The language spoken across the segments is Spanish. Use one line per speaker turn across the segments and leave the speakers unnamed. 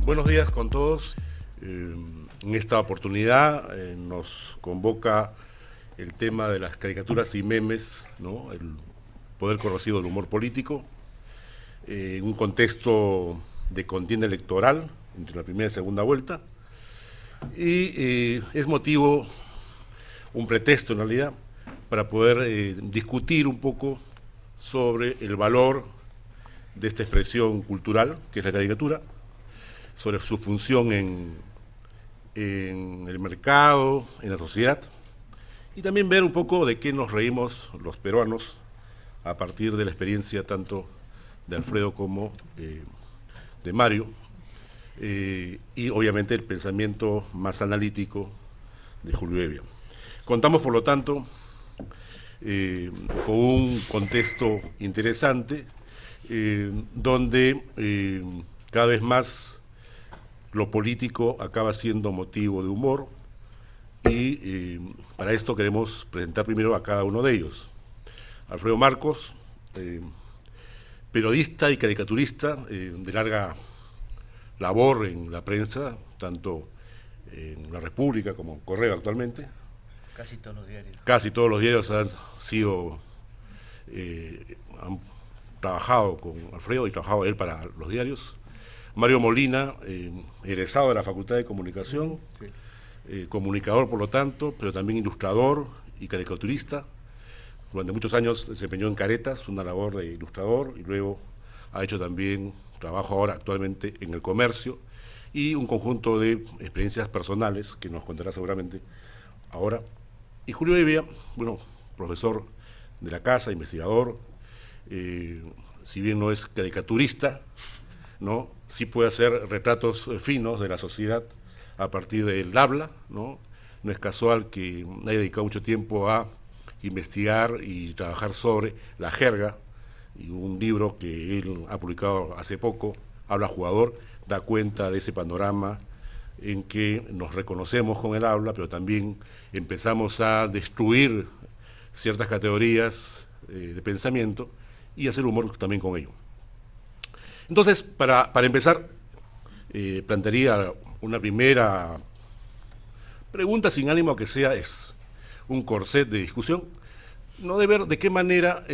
Buenos días con todos. En esta oportunidad nos convoca el tema de las caricaturas y memes, ¿no? El poder corrosivo del humor político, en un contexto de contienda electoral entre la primera y segunda vuelta, y es motivo, un pretexto en realidad, para poder discutir un poco sobre el valor de esta expresión cultural, que es la caricatura, sobre su función en el mercado, en la sociedad, y también ver un poco de qué nos reímos los peruanos a partir de la experiencia tanto de Alfredo como de Mario, y obviamente el pensamiento más analítico de Julio Hevia. Contamos, por lo tanto, con un contexto interesante, donde cada vez más lo político acaba siendo motivo de humor, y para esto queremos presentar primero a cada uno de ellos. Alfredo Marcos, periodista y caricaturista de larga labor en la prensa, tanto en La República como en Correo actualmente.
Casi todos los diarios.
Casi todos los diarios han trabajado con Alfredo y trabajado él para los diarios. Mario Molina, egresado de la Facultad de Comunicación, sí. Comunicador por lo tanto, pero también ilustrador y caricaturista. Durante muchos años desempeñó en Caretas una labor de ilustrador y luego ha hecho también trabajo ahora actualmente en El Comercio y un conjunto de experiencias personales que nos contará seguramente ahora. Y Julio Hevia, bueno, profesor de la casa, investigador, si bien no es caricaturista, ¿no? Sí puede hacer retratos finos de la sociedad a partir del habla, ¿no? No es casual que haya dedicado mucho tiempo a investigar y trabajar sobre la jerga, y un libro que él ha publicado hace poco, Habla Jugador, da cuenta de ese panorama en que nos reconocemos con el habla, pero también empezamos a destruir ciertas categorías de pensamiento y hacer humor también con ello. Entonces, para empezar, plantearía una primera pregunta sin ánimo a que sea un corset de discusión, no de ver de qué manera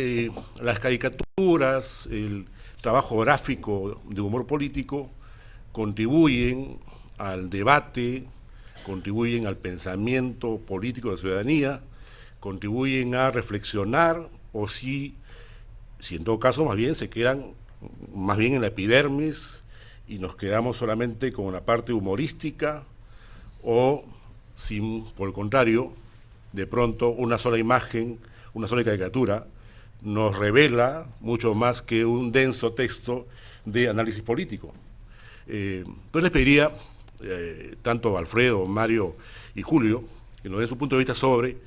las caricaturas, el trabajo gráfico de humor político contribuyen al debate, contribuyen al pensamiento político de la ciudadanía, contribuyen a reflexionar, o si en todo caso más bien se quedan más bien en la epidermis y nos quedamos solamente con la parte humorística, o si por el contrario, de pronto una sola imagen, una sola caricatura nos revela mucho más que un denso texto de análisis político. Entonces les pediría tanto a Alfredo, Mario y Julio que nos den su punto de vista sobre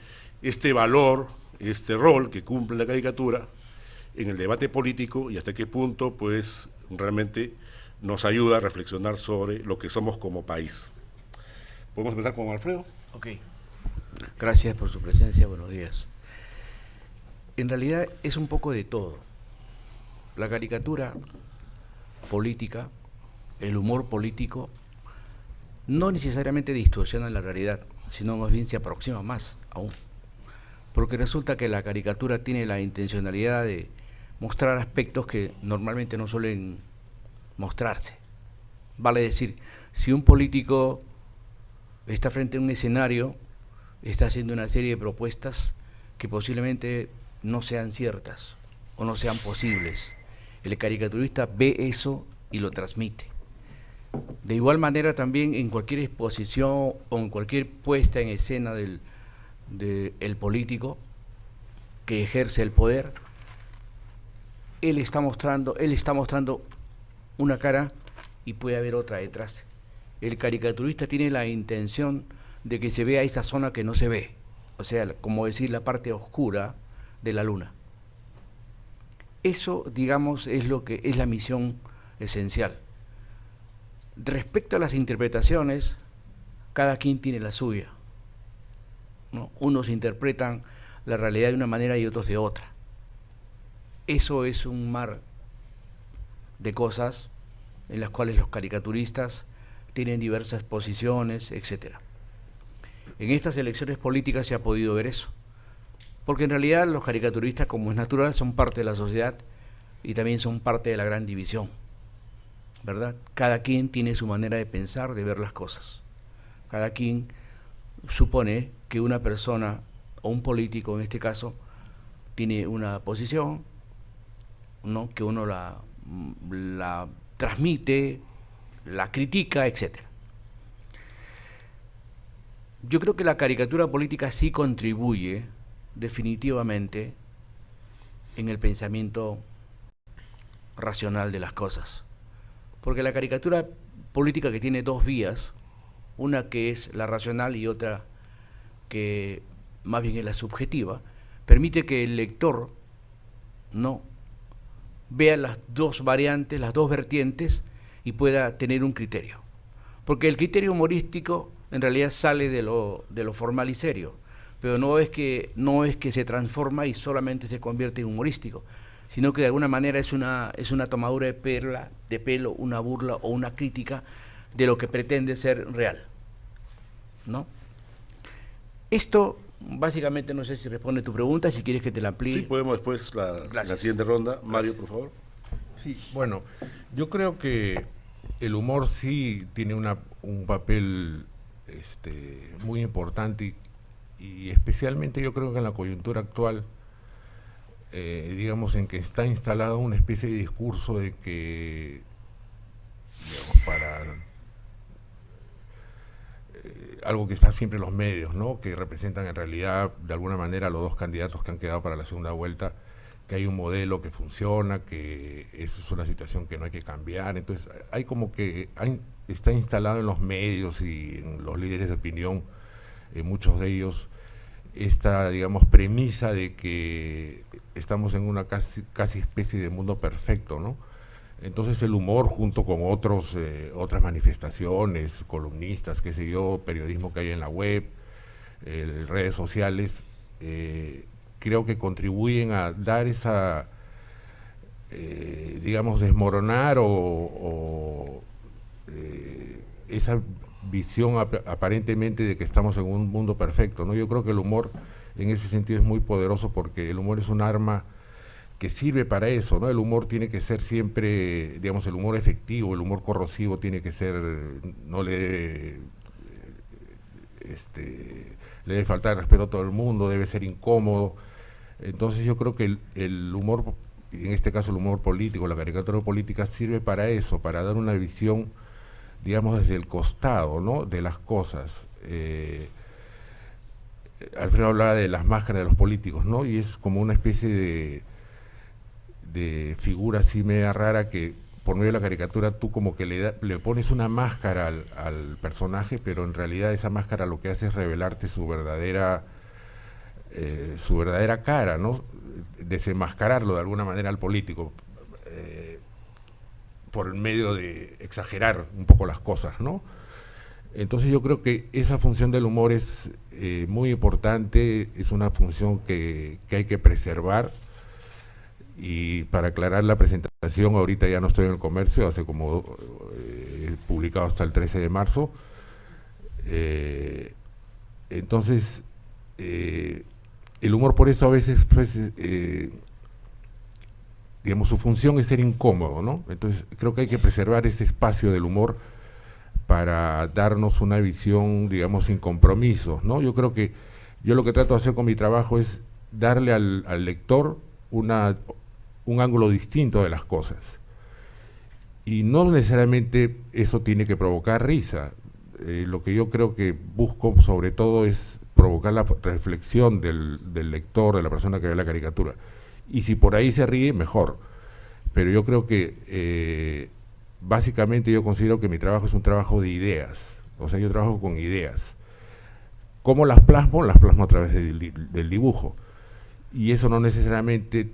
este valor, este rol que cumple la caricatura en el debate político y hasta qué punto pues realmente nos ayuda a reflexionar sobre lo que somos como país. ¿Podemos empezar con Alfredo?
Ok. Gracias por su presencia, buenos días. En realidad es un poco de todo. La caricatura política, el humor político, no necesariamente distorsiona la realidad, sino más bien se aproxima más aún. Porque resulta que la caricatura tiene la intencionalidad de mostrar aspectos que normalmente no suelen mostrarse. Vale decir, si un político está frente a un escenario, está haciendo una serie de propuestas que posiblemente no sean ciertas o no sean posibles, el caricaturista ve eso y lo transmite. De igual manera también en cualquier exposición o en cualquier puesta en escena del político que ejerce el poder, él está mostrando una cara y puede haber otra detrás. El caricaturista tiene la intención de que se vea esa zona que no se ve, o sea, como decir, la parte oscura de la luna. Eso, digamos, es lo que es la misión esencial. Respecto a las interpretaciones, cada quien tiene la suya, ¿no? Unos interpretan la realidad de una manera y otros de otra. Eso es un mar de cosas en las cuales los caricaturistas tienen diversas posiciones, etcétera. En estas elecciones políticas se ha podido ver eso, porque en realidad los caricaturistas, como es natural, son parte de la sociedad y también son parte de la gran división, ¿verdad? Cada quien tiene su manera de pensar, de ver las cosas. Cada quien supone que una persona o un político, en este caso, tiene una posición, ¿no?, que uno la transmite, la critica, etcétera. Yo creo que la caricatura política sí contribuye definitivamente en el pensamiento racional de las cosas, porque la caricatura política, que tiene dos vías, una que es la racional y otra que más bien es la subjetiva, permite que el lector no vea las dos variantes, las dos vertientes, y pueda tener un criterio, porque el criterio humorístico en realidad sale de lo formal y serio, pero no es que se transforma y solamente se convierte en humorístico, sino que de alguna manera es una tomadura de pelo, una burla o una crítica de lo que pretende ser real, ¿no? Esto básicamente, no sé si responde tu pregunta, si quieres que te la amplíe.
Sí, podemos después la siguiente ronda. Mario, por favor.
Sí, bueno, yo creo que el humor sí tiene un papel muy importante y especialmente yo creo que en la coyuntura actual, digamos, en que está instalado una especie de discurso de que, digamos, para algo que está siempre en los medios, ¿no?, que representan en realidad de alguna manera a los dos candidatos que han quedado para la segunda vuelta, que hay un modelo que funciona, que eso es una situación que no hay que cambiar. Entonces hay como que está instalado en los medios y en los líderes de opinión, muchos de ellos, esta, digamos, premisa de que estamos en una casi especie de mundo perfecto, ¿no? Entonces el humor, junto con otras manifestaciones, columnistas, qué sé yo, periodismo que hay en la web, redes sociales, creo que contribuyen a dar esa, digamos, desmoronar esa visión aparentemente de que estamos en un mundo perfecto, ¿no? Yo creo que el humor en ese sentido es muy poderoso, porque el humor es un arma que sirve para eso, ¿no? El humor tiene que ser siempre, digamos, el humor efectivo, el humor corrosivo tiene que ser, no le debe faltar el respeto a todo el mundo, debe ser incómodo. Entonces yo creo que el humor, en este caso el humor político, la caricatura política, sirve para eso, para dar una visión, digamos, desde el costado, ¿no?, de las cosas. Alfredo hablaba de las máscaras de los políticos, ¿no?, y es como una especie de figura así media rara que por medio de la caricatura tú como que le pones una máscara al personaje, pero en realidad esa máscara lo que hace es revelarte su verdadera cara, ¿no?, desenmascararlo de alguna manera al político, por medio de exagerar un poco las cosas, ¿no? Entonces yo creo que esa función del humor es muy importante, es una función que hay que preservar. Y para aclarar la presentación, ahorita ya no estoy en el comercio, hace como publicado hasta el 13 de marzo. Entonces, el humor por eso a veces, pues, digamos, su función es ser incómodo, ¿no? Entonces creo que hay que preservar ese espacio del humor para darnos una visión, digamos, sin compromisos, ¿no? Yo creo que yo lo que trato de hacer con mi trabajo es darle al lector un ángulo distinto de las cosas, y no necesariamente eso tiene que provocar risa. Lo que yo creo que busco sobre todo es provocar la reflexión del lector, de la persona que ve la caricatura, y si por ahí se ríe, mejor. Pero yo creo que básicamente yo considero que mi trabajo es un trabajo de ideas, o sea, yo trabajo con ideas. ¿Cómo las plasmo? Las plasmo a través del dibujo, y eso no necesariamente,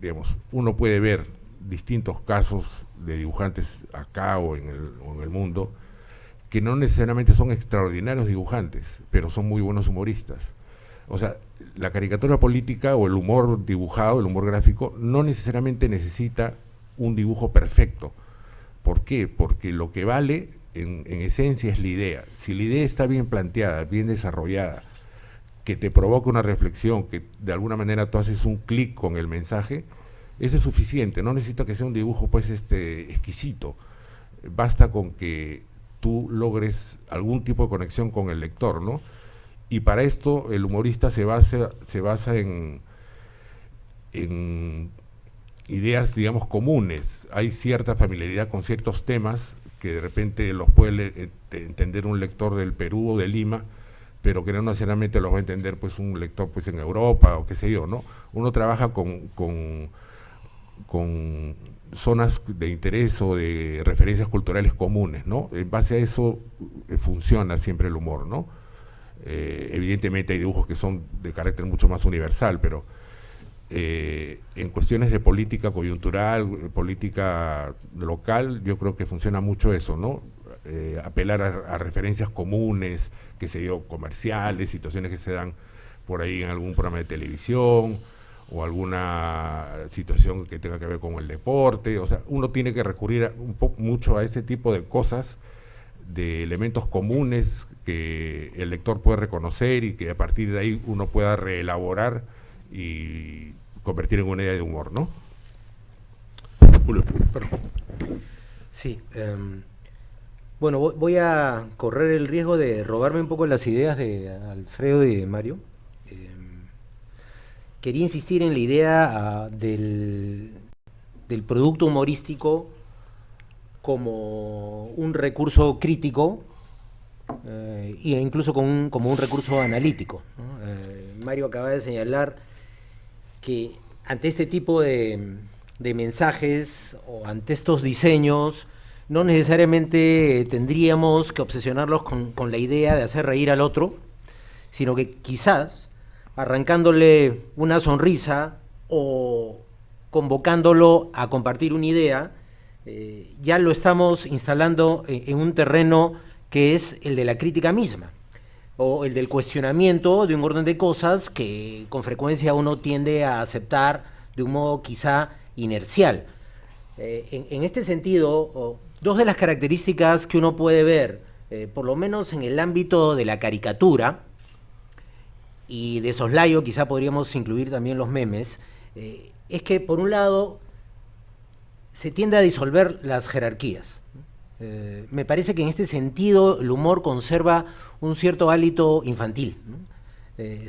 digamos, uno puede ver distintos casos de dibujantes acá o en el mundo que no necesariamente son extraordinarios dibujantes, pero son muy buenos humoristas. O sea, la caricatura política o el humor dibujado, el humor gráfico, no necesariamente necesita un dibujo perfecto, ¿Por qué? Porque lo que vale en esencia es la idea. Si la idea está bien planteada, bien desarrollada, que te provoca una reflexión, que de alguna manera tú haces un clic con el mensaje, eso es suficiente. No necesita que sea un dibujo pues exquisito. Basta con que tú logres algún tipo de conexión con el lector, ¿no? Y para esto el humorista se basa en ideas, digamos, comunes. Hay cierta familiaridad con ciertos temas que de repente los puede entender un lector del Perú o de Lima, pero que no necesariamente los va a entender pues un lector pues en Europa o qué sé yo, ¿no? Uno trabaja con zonas de interés o de referencias culturales comunes, ¿no? En base a eso funciona siempre el humor, ¿no? Evidentemente hay dibujos que son de carácter mucho más universal, pero en cuestiones de política coyuntural, política local, yo creo que funciona mucho eso, ¿no? Apelar a referencias comunes, que se dio comerciales, situaciones que se dan por ahí en algún programa de televisión o alguna situación que tenga que ver con el deporte. O sea, uno tiene que recurrir mucho a ese tipo de cosas, de elementos comunes que el lector puede reconocer y que a partir de ahí uno pueda reelaborar y convertir en una idea de humor, ¿no?
Julio, perdón.
Sí, bueno, voy a correr el riesgo de robarme un poco las ideas de Alfredo y de Mario. Quería insistir en la idea del producto humorístico como un recurso crítico e incluso como un recurso analítico, ¿no? Mario acaba de señalar que ante este tipo de mensajes o ante estos diseños no necesariamente tendríamos que obsesionarlos con la idea de hacer reír al otro, sino que quizás arrancándole una sonrisa o convocándolo a compartir una idea, ya lo estamos instalando en un terreno que es el de la crítica misma, o el del cuestionamiento de un orden de cosas que con frecuencia uno tiende a aceptar de un modo quizá inercial. En este sentido, dos de las características que uno puede ver, por lo menos en el ámbito de la caricatura, y de soslayo quizá podríamos incluir también los memes, es que por un lado se tiende a disolver las jerarquías. Me parece que en este sentido el humor conserva un cierto hálito infantil, ¿no?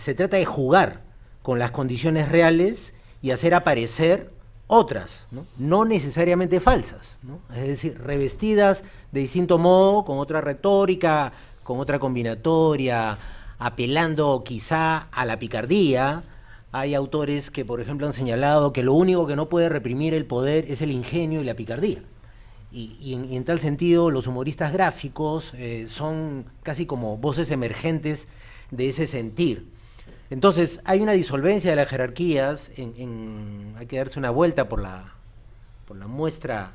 Se trata de jugar con las condiciones reales y hacer aparecer otras, no necesariamente falsas, ¿no? Es decir, revestidas de distinto modo, con otra retórica, con otra combinatoria, apelando quizá a la picardía. Hay autores que, por ejemplo, han señalado que lo único que no puede reprimir el poder es el ingenio y la picardía. Y en tal sentido, los humoristas gráficos son casi como voces emergentes de ese sentir. Entonces, hay una disolvencia de las jerarquías, hay que darse una vuelta por la muestra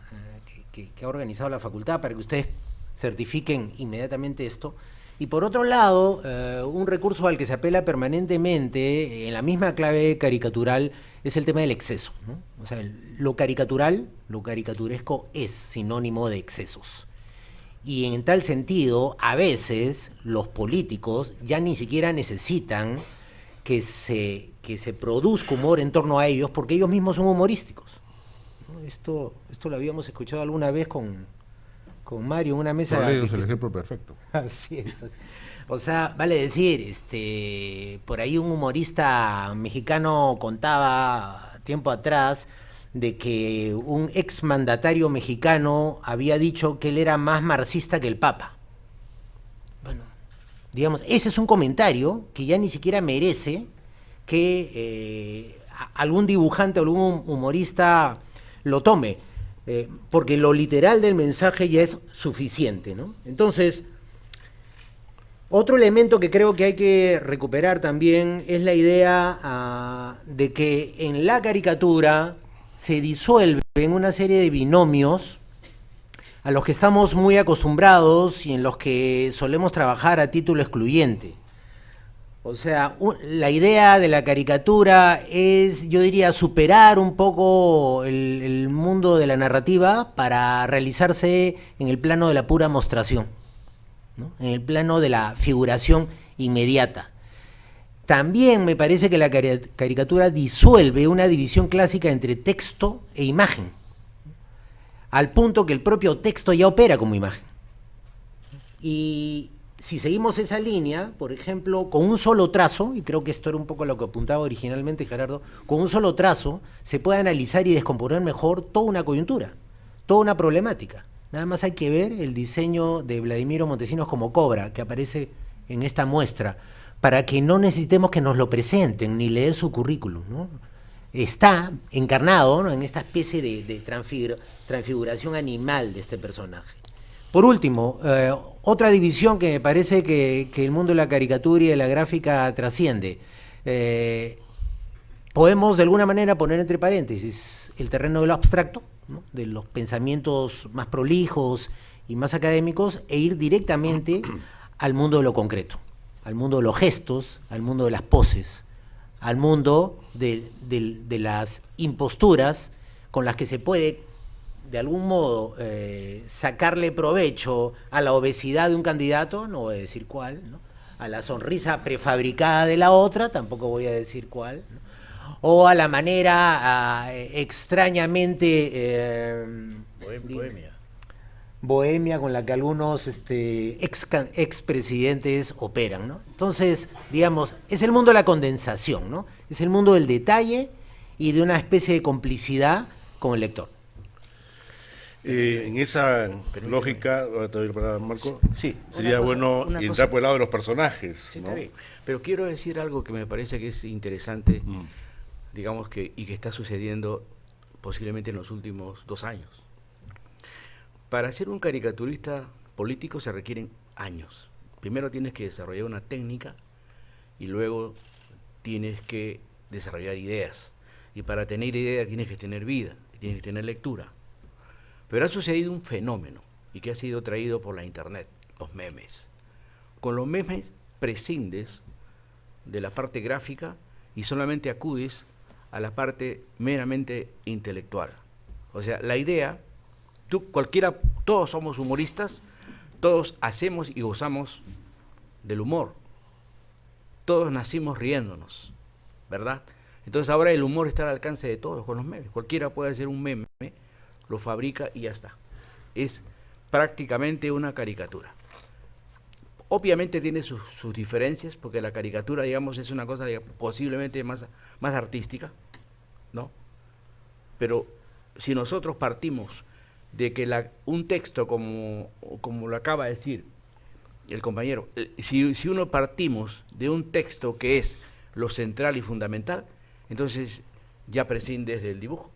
que ha organizado la facultad para que ustedes certifiquen inmediatamente esto. Y por otro lado, un recurso al que se apela permanentemente en la misma clave caricatural es el tema del exceso, ¿no? O sea, lo caricatural, lo caricaturesco es sinónimo de excesos. Y en tal sentido, a veces los políticos ya ni siquiera necesitan que se produzca humor en torno a ellos porque ellos mismos son humorísticos, ¿no? Esto lo habíamos escuchado alguna vez con Mario en una mesa.
Toledo es el ejemplo perfecto.
Así es. O sea, vale decir, por ahí un humorista mexicano contaba tiempo atrás de que un exmandatario mexicano había dicho que él era más marxista que el Papa. Bueno, digamos, ese es un comentario que ya ni siquiera merece que algún dibujante o algún humorista lo tome. Porque lo literal del mensaje ya es suficiente, ¿no? Entonces, otro elemento que creo que hay que recuperar también es la idea de que en la caricatura se disuelven una serie de binomios a los que estamos muy acostumbrados y en los que solemos trabajar a título excluyente. O sea, la idea de la caricatura es, yo diría, superar un poco el mundo de la narrativa para realizarse en el plano de la pura mostración, ¿no? En el plano de la figuración inmediata. También me parece que la caricatura disuelve una división clásica entre texto e imagen, al punto que el propio texto ya opera como imagen. Y si seguimos esa línea, por ejemplo, con un solo trazo, y creo que esto era un poco lo que apuntaba originalmente Gerardo, con un solo trazo se puede analizar y descomponer mejor toda una coyuntura, toda una problemática. Nada más hay que ver el diseño de Vladimiro Montesinos como Cobra, que aparece en esta muestra, para que no necesitemos que nos lo presenten ni leer su currículum, ¿no? Está encarnado, ¿no?, en esta especie de transfiguración animal de este personaje. Por último, otra división que me parece que el mundo de la caricatura y de la gráfica trasciende. Podemos de alguna manera poner entre paréntesis el terreno de lo abstracto, ¿no?, de los pensamientos más prolijos y más académicos, e ir directamente al mundo de lo concreto, al mundo de los gestos, al mundo de las poses, al mundo de las imposturas con las que se puede de algún modo sacarle provecho a la obesidad de un candidato, no voy a decir cuál, ¿no?, a la sonrisa prefabricada de la otra, tampoco voy a decir cuál, ¿no?, o a la manera extrañamente bohemia con la que algunos expresidentes operan, ¿no? Entonces, digamos, es el mundo de la condensación, ¿no? Es el mundo del detalle y de una especie de complicidad con el lector.
En esa lógica, ahora te doy la palabra, Marco,
sí,
sería bueno entrar por el lado de los personajes.
Sí,
¿no?
está bien. Pero quiero decir algo que me parece que es interesante, digamos, y que está sucediendo posiblemente en los últimos 2 años. Para ser un caricaturista político se requieren años. Primero tienes que desarrollar una técnica y luego tienes que desarrollar ideas. Y para tener ideas tienes que tener vida, tienes que tener lectura. Pero ha sucedido un fenómeno y que ha sido traído por la internet, los memes. Con los memes prescindes de la parte gráfica y solamente acudes a la parte meramente intelectual. O sea, la idea, todos somos humoristas, todos hacemos y gozamos del humor. Todos nacimos riéndonos, ¿verdad? Entonces ahora el humor está al alcance de todos con los memes. Cualquiera puede hacer un meme, lo fabrica y ya está. Es prácticamente una caricatura. Obviamente tiene sus diferencias, porque la caricatura, digamos, es una cosa posiblemente más artística, ¿no? Pero si nosotros partimos de que un texto, como lo acaba de decir el compañero, si uno partimos de un texto que es lo central y fundamental, entonces ya prescindes del dibujo.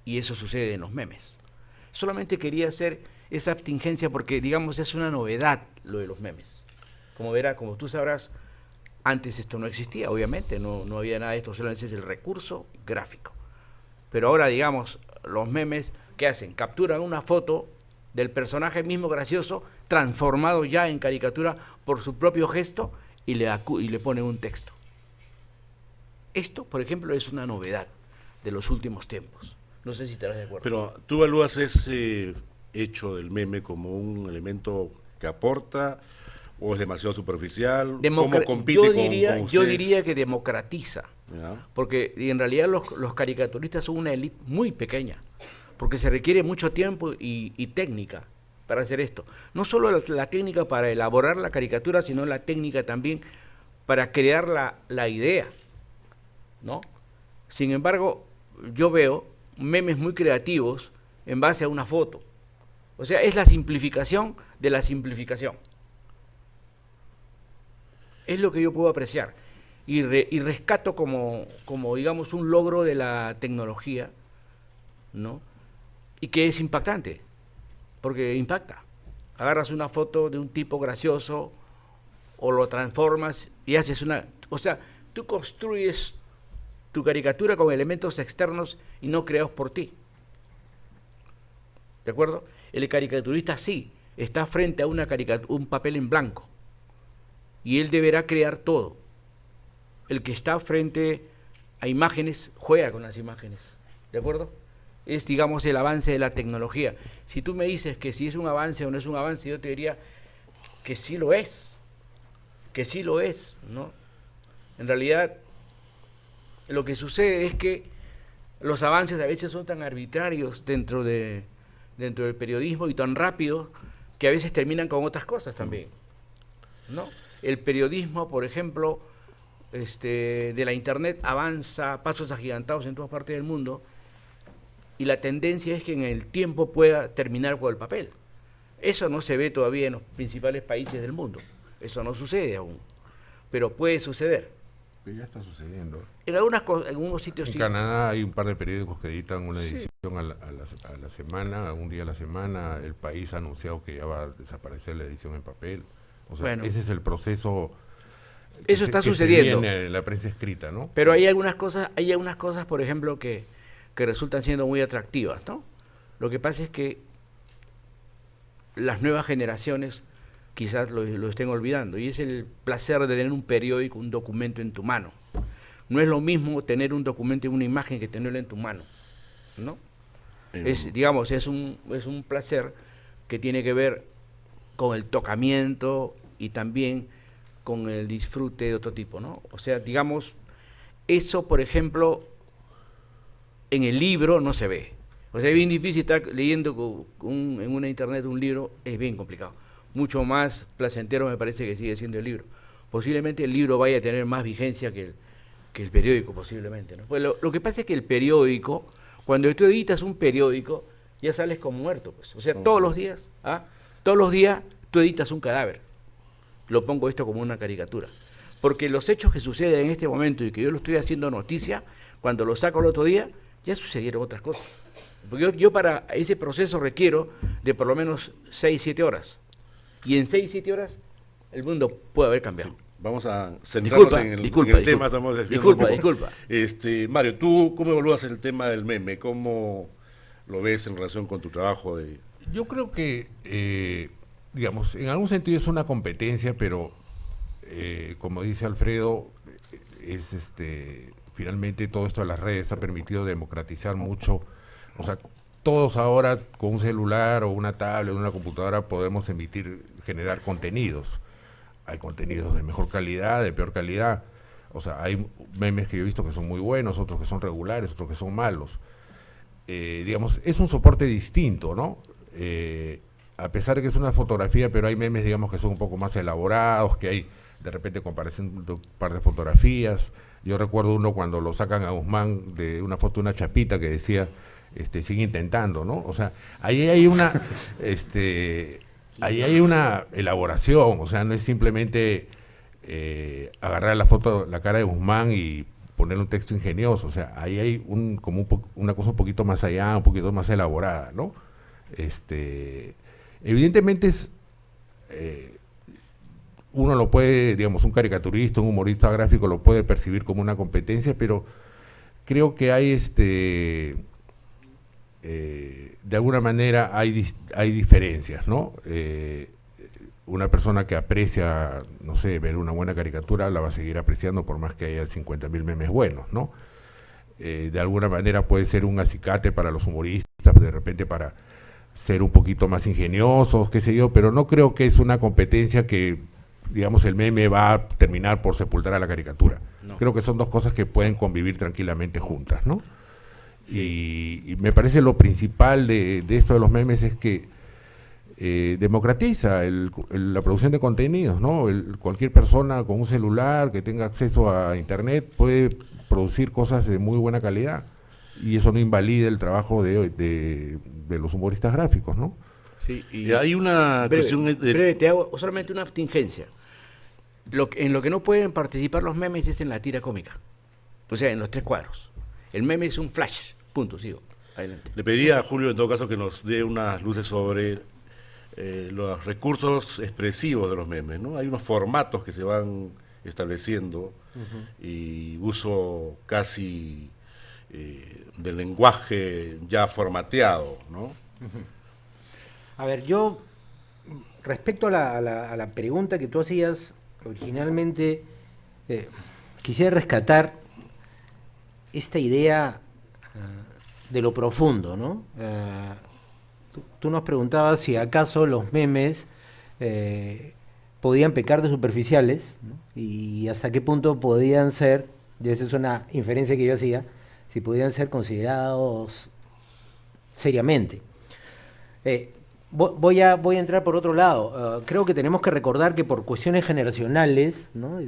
Y eso sucede en los memes. Solamente quería hacer esa abstigencia porque, digamos, es una novedad lo de los memes. Como tú sabrás, antes esto no existía, obviamente, no había nada de esto, solamente es el recurso gráfico. Pero ahora, digamos, los memes, ¿qué hacen? Capturan una foto del personaje mismo gracioso, transformado ya en caricatura por su propio gesto, y le ponen un texto. Esto, por ejemplo, es una novedad de los últimos tiempos. No sé si estarás de acuerdo.
Pero tú evalúas ese hecho del meme como un elemento que aporta o es demasiado superficial. ¿Cómo compite con ustedes?
Yo diría que democratiza.
¿Ya?
Porque en realidad los caricaturistas son una élite muy pequeña, porque se requiere mucho tiempo y técnica para hacer esto. No solo la técnica para elaborar la caricatura, sino la técnica también para crear la idea, ¿no? Sin embargo, yo veo memes muy creativos en base a una foto. O sea, es la simplificación de la simplificación. Es lo que yo puedo apreciar. Y rescato como, digamos, un logro de la tecnología, ¿no? Y que es impactante, porque impacta. Agarras una foto de un tipo gracioso o lo transformas y haces una... O sea, tú construyes tu caricatura con elementos externos y no creados por ti. ¿De acuerdo? El caricaturista sí, está frente a un papel en blanco. y él deberá crear todo. El que está frente a imágenes juega con las imágenes, ¿de acuerdo? Es, digamos, el avance de la tecnología. Si tú me dices que si es un avance o no es un avance, yo te diría que sí lo es, ¿no? En realidad, lo que sucede es que los avances a veces son tan arbitrarios dentro del periodismo y tan rápidos que a veces terminan con otras cosas también, ¿no? El periodismo, por ejemplo, de la internet avanza a pasos agigantados en todas partes del mundo y la tendencia es que en el tiempo pueda terminar con el papel. Eso no se ve todavía en los principales países del mundo, eso no sucede aún, pero puede suceder.
Pero ya está sucediendo.
En algunos sitios
En
sí.
Canadá hay un par de periódicos que editan una edición a la semana, un día a la semana. El país ha anunciado que ya va a desaparecer la edición en papel. O sea,
Bueno,
ese es el proceso.
eso está
que
sucediendo.
se viene en la prensa escrita, ¿no?
Pero hay algunas cosas, por ejemplo, que resultan siendo muy atractivas, ¿no? Lo que pasa es que las nuevas generaciones quizás lo estén olvidando, y es el placer de tener un periódico, un documento en tu mano. No es lo mismo tener un documento y una imagen que tenerlo en tu mano, ¿no? Digamos, es un placer que tiene que ver con el tocamiento y también con el disfrute de otro tipo, ¿no? O sea, digamos, eso, por ejemplo, en el libro no se ve. O sea, es bien difícil estar leyendo en una internet un libro, es bien complicado. Mucho más placentero me parece que sigue siendo el libro. Posiblemente el libro vaya a tener más vigencia que el periódico, posiblemente, ¿no? Pues lo que pasa es que el periódico, cuando tú editas un periódico, ya sales como muerto, pues. O sea, todos los días tú editas un cadáver. Lo pongo esto como una caricatura. Porque los hechos que suceden en este momento y que yo lo estoy haciendo noticia, cuando lo saco el otro día, ya sucedieron otras cosas. Porque yo para ese proceso requiero de por lo menos 6, 7 horas. Y en 6, 7 horas el mundo puede haber cambiado.
Sí. Vamos a centrarnos en el tema.
Disculpa.
Mario, ¿tú cómo evalúas el tema del meme? ¿Cómo lo ves en relación con tu trabajo?
Yo creo que, digamos, en algún sentido es una competencia, pero como dice Alfredo, finalmente todo esto de las redes ha permitido democratizar mucho. O sea, todos ahora con un celular o una tablet o una computadora podemos generar contenidos. Hay contenidos de mejor calidad, de peor calidad. O sea, hay memes que yo he visto que son muy buenos, otros que son regulares, otros que son malos. Digamos, es un soporte distinto, ¿no? A pesar de que es una fotografía, pero hay memes, digamos, que son un poco más elaborados, que hay de repente comparación de un par de fotografías. Yo recuerdo uno cuando lo sacan a Guzmán de una foto de una chapita que decía, sigue intentando, ¿no? O sea, ahí hay una, ahí hay una elaboración, o sea, no es simplemente agarrar la foto, la cara de Guzmán y ponerle un texto ingenioso, o sea, ahí hay una cosa un poquito más allá, un poquito más elaborada, ¿no? Evidentemente uno lo puede, digamos, un caricaturista, un humorista gráfico lo puede percibir como una competencia, pero creo que hay de alguna manera hay diferencias, ¿no? Una persona que aprecia, no sé, ver una buena caricatura la va a seguir apreciando por más que haya 50.000 memes buenos, ¿no? De alguna manera puede ser un acicate para los humoristas, de repente para ser un poquito más ingeniosos, qué sé yo, pero no creo que es una competencia que, digamos, el meme va a terminar por sepultar a la caricatura. No. Creo que son dos cosas que pueden convivir tranquilamente juntas, ¿no? Y me parece lo principal de esto de los memes es que democratiza la producción de contenidos, ¿no? Cualquier persona con un celular que tenga acceso a internet puede producir cosas de muy buena calidad y eso no invalida el trabajo de los humoristas gráficos, ¿no?
Sí,
y hay una cuestión
breve, te hago solamente una contingencia. En lo que no pueden participar los memes es en la tira cómica, o sea, en los 3 cuadros. El meme es un flash, punto, sigo. Adelante.
Le pedí a Julio, en todo caso, que nos dé unas luces sobre los recursos expresivos de los memes, ¿no? Hay unos formatos que se van estableciendo y uso casi del lenguaje ya formateado, ¿no?
A ver, yo, respecto a la pregunta que tú hacías originalmente quisiera rescatar esta idea de lo profundo, ¿no? Tú nos preguntabas si acaso los memes podían pecar de superficiales, ¿no? Y hasta qué punto podían ser, y esa es una inferencia que yo hacía, si podían ser considerados seriamente. Voy a entrar por otro lado. Creo que tenemos que recordar que por cuestiones generacionales, ¿no?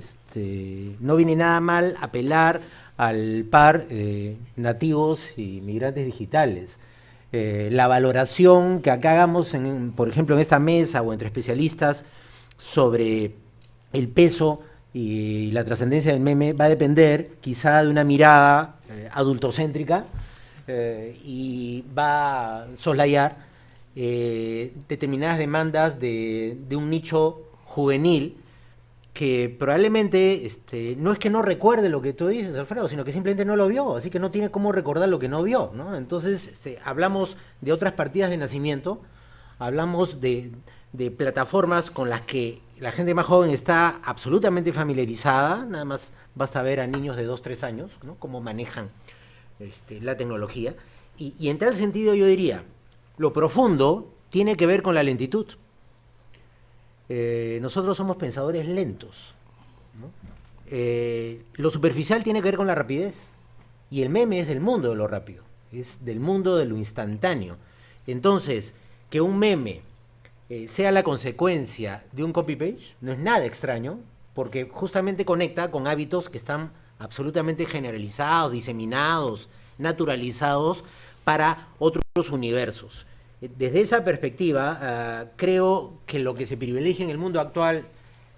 No viene nada mal apelar al par nativos y migrantes digitales. La valoración que acá hagamos, por ejemplo, en esta mesa o entre especialistas sobre el peso y la trascendencia del meme va a depender quizá de una mirada adultocéntrica y va a soslayar determinadas demandas de un nicho juvenil que probablemente no es que no recuerde lo que tú dices, Alfredo, sino que simplemente no lo vio, así que no tiene cómo recordar lo que no vio, ¿no? Entonces hablamos de otras partidas de nacimiento, hablamos de plataformas con las que la gente más joven está absolutamente familiarizada, nada más basta ver a niños de 2, 3 años, ¿no? Cómo manejan la tecnología, y en tal sentido yo diría, lo profundo tiene que ver con la lentitud. Nosotros somos pensadores lentos, ¿no? Lo superficial tiene que ver con la rapidez, y el meme es del mundo de lo rápido, es del mundo de lo instantáneo. Entonces, que un meme sea la consecuencia de un copy-page no es nada extraño, porque justamente conecta con hábitos que están absolutamente generalizados, diseminados, naturalizados para otros universos. Desde esa perspectiva, creo que lo que se privilegia en el mundo actual,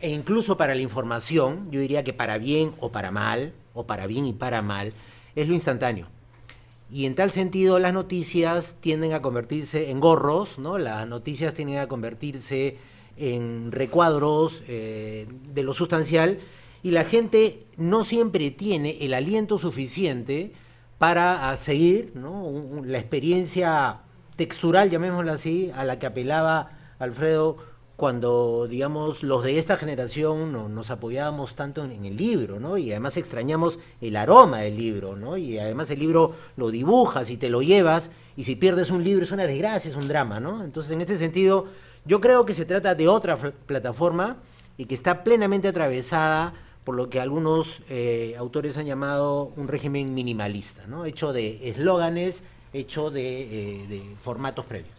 e incluso para la información, yo diría que para bien o para mal, o para bien y para mal, es lo instantáneo. Y en tal sentido, las noticias tienden a convertirse en gorros, ¿no? Las noticias tienden a convertirse en recuadros de lo sustancial, y la gente no siempre tiene el aliento suficiente para seguir, ¿no? La experiencia textural, llamémoslo así, a la que apelaba Alfredo cuando, digamos, los de esta generación nos apoyábamos tanto en el libro, ¿no? Y además extrañamos el aroma del libro, ¿no? Y además el libro lo dibujas y te lo llevas, y si pierdes un libro es una desgracia, es un drama, ¿no? Entonces, en este sentido, yo creo que se trata de otra plataforma y que está plenamente atravesada por lo que algunos autores han llamado un régimen minimalista, ¿no? Hecho de eslóganes, hecho de formatos previos.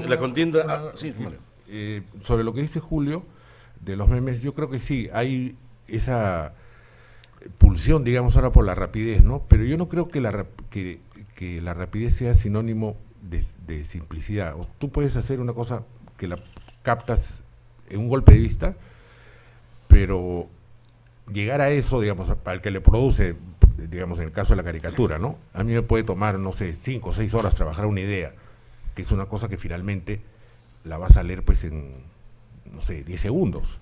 La contienda... sí,
sobre lo que dice Julio de los memes, yo creo que sí, hay esa pulsión, digamos, ahora por la rapidez, ¿no? Pero yo no creo que la rapidez sea sinónimo de simplicidad. Tú puedes hacer una cosa que la captas en un golpe de vista, pero llegar a eso, digamos, para el que le produce, digamos, en el caso de la caricatura, ¿no? A mí me puede tomar, no sé, 5 o 6 horas trabajar una idea, que es una cosa que finalmente la vas a leer, pues, en, no sé, 10 segundos.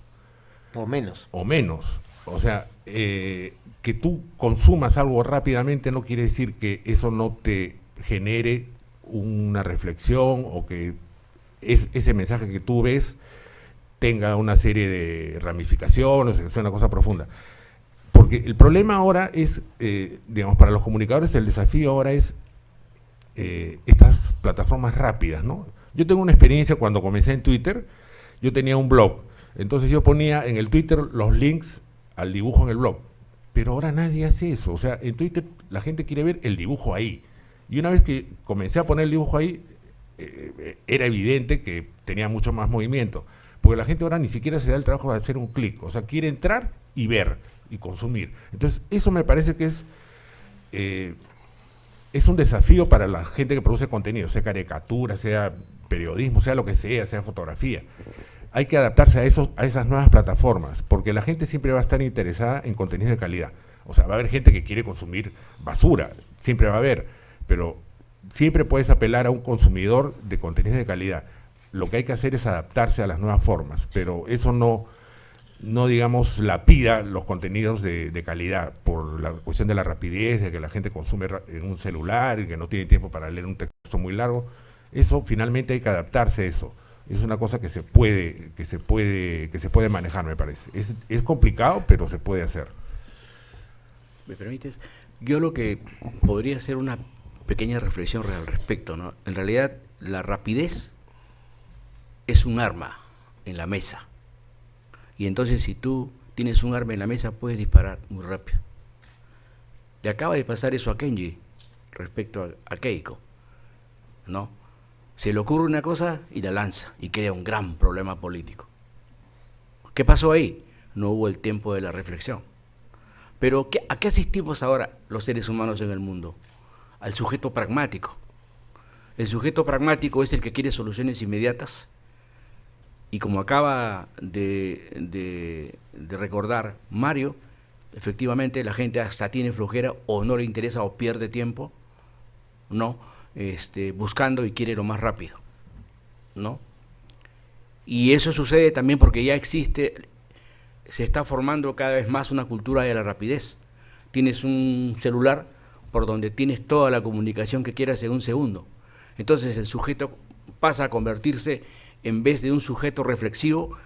O menos.
O menos. O sea, que tú consumas algo rápidamente no quiere decir que eso no te genere una reflexión, o que ese mensaje que tú ves tenga una serie de ramificaciones, que sea una cosa profunda. Porque el problema ahora es, digamos, para los comunicadores, el desafío ahora es estas plataformas rápidas, ¿no? Yo tengo una experiencia cuando comencé en Twitter. Yo tenía un blog, entonces yo ponía en el Twitter los links al dibujo en el blog, pero ahora nadie hace eso. O sea, en Twitter la gente quiere ver el dibujo ahí, y una vez que comencé a poner el dibujo ahí, era evidente que tenía mucho más movimiento, porque la gente ahora ni siquiera se da el trabajo de hacer un clic, o sea, quiere entrar y ver y consumir. Entonces, eso me parece que es un desafío para la gente que produce contenido, sea caricatura, sea periodismo, sea lo que sea fotografía. Hay que adaptarse a esas nuevas plataformas, porque la gente siempre va a estar interesada en contenido de calidad. O sea, va a haber gente que quiere consumir basura, siempre va a haber, pero siempre puedes apelar a un consumidor de contenido de calidad. Lo que hay que hacer es adaptarse a las nuevas formas, pero eso no digamos, lapida los contenidos de calidad por la cuestión de la rapidez, de que la gente consume en un celular y que no tiene tiempo para leer un texto muy largo. Eso, finalmente, hay que adaptarse a eso. es una cosa que se puede manejar, me parece. Es complicado, pero se puede hacer.
¿Me permites? Yo lo que podría hacer una pequeña reflexión al respecto, ¿no? En realidad, la rapidez es un arma en la mesa. Y entonces, si tú tienes un arma en la mesa, puedes disparar muy rápido. Le acaba de pasar eso a Kenji respecto a Keiko, ¿no? Se le ocurre una cosa y la lanza y crea un gran problema político. ¿Qué pasó ahí? No hubo el tiempo de la reflexión. Pero ¿a qué asistimos ahora los seres humanos en el mundo? Al sujeto pragmático. El sujeto pragmático es el que quiere soluciones inmediatas y, como acaba de recordar Mario, efectivamente la gente hasta tiene flojera o no le interesa o pierde tiempo, ¿no? Buscando y quiere lo más rápido, ¿no? Y eso sucede también porque ya se está formando cada vez más una cultura de la rapidez. Tienes un celular por donde tienes toda la comunicación que quieras en un segundo. Entonces el sujeto pasa a convertirse, en vez de un sujeto reflexivo,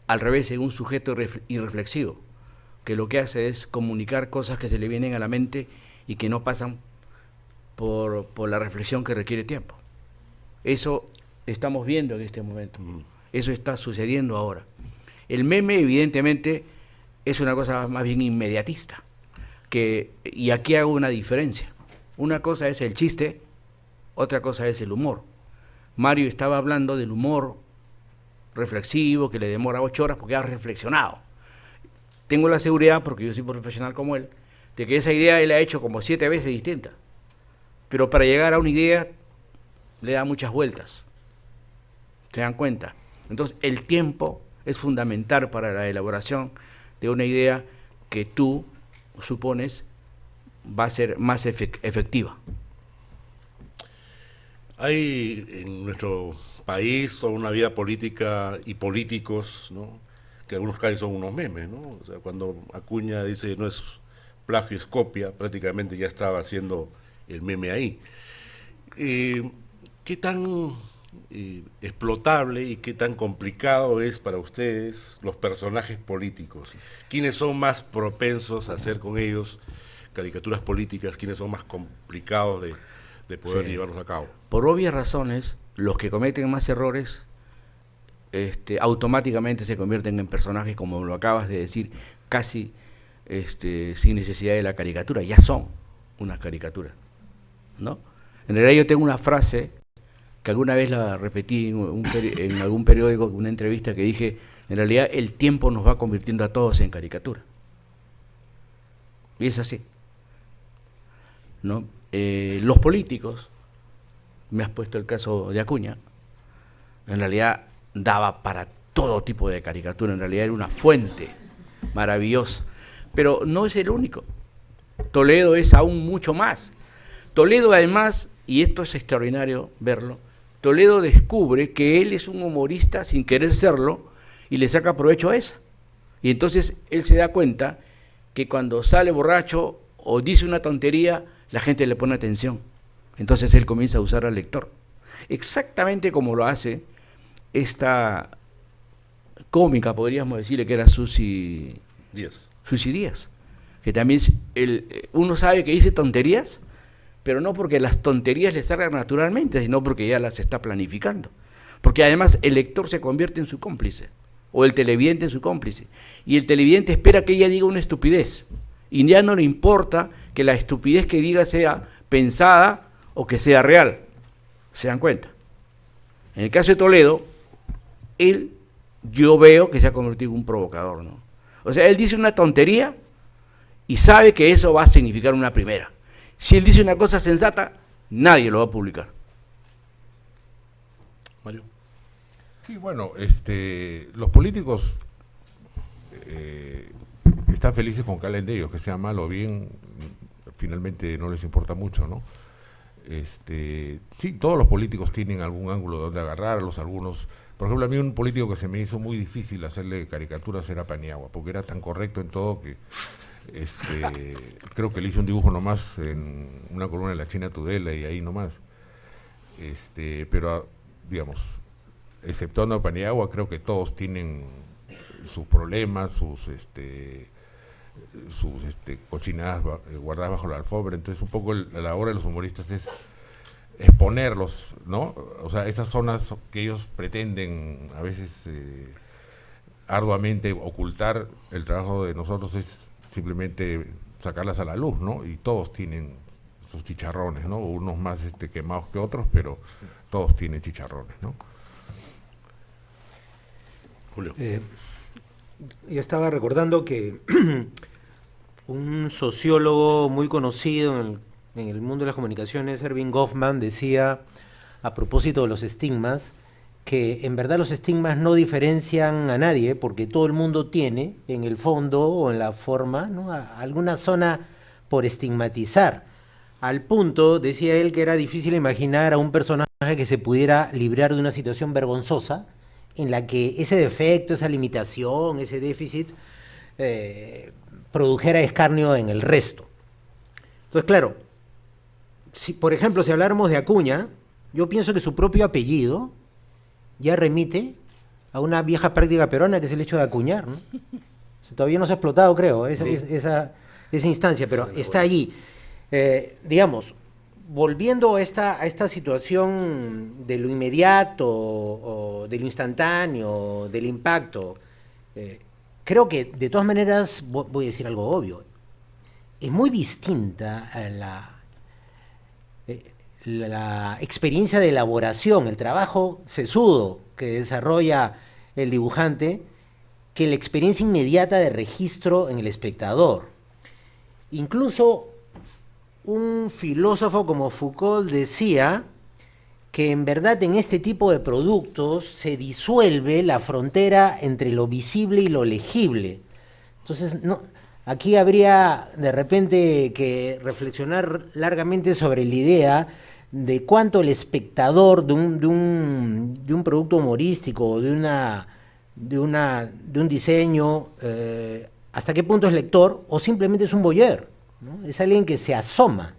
al revés, en un sujeto irreflexivo, que lo que hace es comunicar cosas que se le vienen a la mente y que no pasan por la reflexión que requiere tiempo. Eso estamos viendo en este momento. Eso está sucediendo ahora. El meme, evidentemente, es una cosa más bien inmediatista. Y aquí hago una diferencia. Una cosa es el chiste, otra cosa es el humor. Mario estaba hablando del humor reflexivo, que le demora 8 horas porque ha reflexionado. Tengo la seguridad, porque yo soy profesional como él, de que esa idea él ha hecho como 7 veces distinta. Pero para llegar a una idea le da muchas vueltas. ¿Se dan cuenta? Entonces el tiempo es fundamental para la elaboración de una idea que tú supones va a ser más efectiva.
Hay en nuestro país toda una vida política y políticos, ¿no?, que en algunos casos son unos memes, ¿no? O sea, cuando Acuña dice no es plagio, es copia, prácticamente ya estaba haciendo el meme ahí. ¿Qué tan explotable y qué tan complicado es para ustedes los personajes políticos? ¿Quiénes son más propensos a hacer con ellos caricaturas políticas? ¿Quiénes son más complicados de poder llevarlos a cabo?
Por obvias razones, los que cometen más errores automáticamente se convierten en personajes, como lo acabas de decir, casi sin necesidad de la caricatura, ya son una caricatura, ¿no? En realidad yo tengo una frase que alguna vez la repetí en algún periódico, en una entrevista, que dije: en realidad el tiempo nos va convirtiendo a todos en caricatura. Y es así, ¿no? Los políticos, me has puesto el caso de Acuña, en realidad daba para todo tipo de caricatura, en realidad era una fuente maravillosa, pero no es el único. Toledo es aún mucho más. Toledo, además, y esto es extraordinario verlo, Toledo descubre que él es un humorista sin querer serlo y le saca provecho a eso. Y entonces él se da cuenta que cuando sale borracho o dice una tontería, la gente le pone atención. Entonces él comienza a usar al lector. Exactamente como lo hace esta cómica, podríamos decirle, que era Susi Díaz. Que también uno sabe que dice tonterías, pero no porque las tonterías le salgan naturalmente, sino porque ya las está planificando. Porque además el lector se convierte en su cómplice, o el televidente en su cómplice. Y el televidente espera que ella diga una estupidez, y ya no le importa que la estupidez que diga sea pensada o que sea real. ¿Se dan cuenta? En el caso de Toledo, yo veo que se ha convertido en un provocador, ¿no? O sea, él dice una tontería y sabe que eso va a significar una primera. Si él dice una cosa sensata, nadie lo va a publicar.
Mario.
Sí, bueno, los políticos están felices con que hablen de ellos, que sea mal o bien, finalmente no les importa mucho, ¿no? Sí, todos los políticos tienen algún ángulo donde agarrarlos, algunos. Por ejemplo, a mí un político que se me hizo muy difícil hacerle caricaturas era Paniagua, porque era tan correcto en todo que creo que le hice un dibujo nomás en una columna de la China Tudela y ahí nomás. Pero digamos, exceptuando a Paniagua, creo que todos tienen sus problemas, sus cochinadas guardadas bajo la alfombra. Entonces un poco la labor de los humoristas es exponerlos, ¿no? O sea, esas zonas que ellos pretenden a veces arduamente ocultar, el trabajo de nosotros es simplemente sacarlas a la luz, ¿no? Y todos tienen sus chicharrones, ¿no? Unos más quemados que otros, pero todos tienen chicharrones, ¿no?
Julio.
Yo estaba recordando que un sociólogo muy conocido en el mundo de las comunicaciones, Erving Goffman, decía a propósito de los estigmas, que en verdad los estigmas no diferencian a nadie, porque todo el mundo tiene en el fondo o en la forma, ¿no?, alguna zona por estigmatizar, al punto, decía él, que era difícil imaginar a un personaje que se pudiera librar de una situación vergonzosa en la que ese defecto, esa limitación, ese déficit produjera escarnio en el resto. Entonces, claro, por ejemplo, si habláramos de Acuña, yo pienso que su propio apellido ya remite a una vieja práctica peruana, que es el hecho de acuñar, ¿no? Todavía no se ha explotado, creo, esa instancia, pero está allí. Digamos, volviendo a esta situación de lo inmediato, o de lo instantáneo, del impacto, creo que de todas maneras, voy a decir algo obvio, es muy distinta a la experiencia de elaboración, el trabajo sesudo que desarrolla el dibujante, que la experiencia inmediata de registro en el espectador. Incluso un filósofo como Foucault decía que en verdad en este tipo de productos se disuelve la frontera entre lo visible y lo legible. Entonces, aquí habría de repente que reflexionar largamente sobre la idea de cuánto el espectador de un producto humorístico o de un diseño, hasta qué punto es lector o simplemente es un voyeur, ¿no? Es alguien que se asoma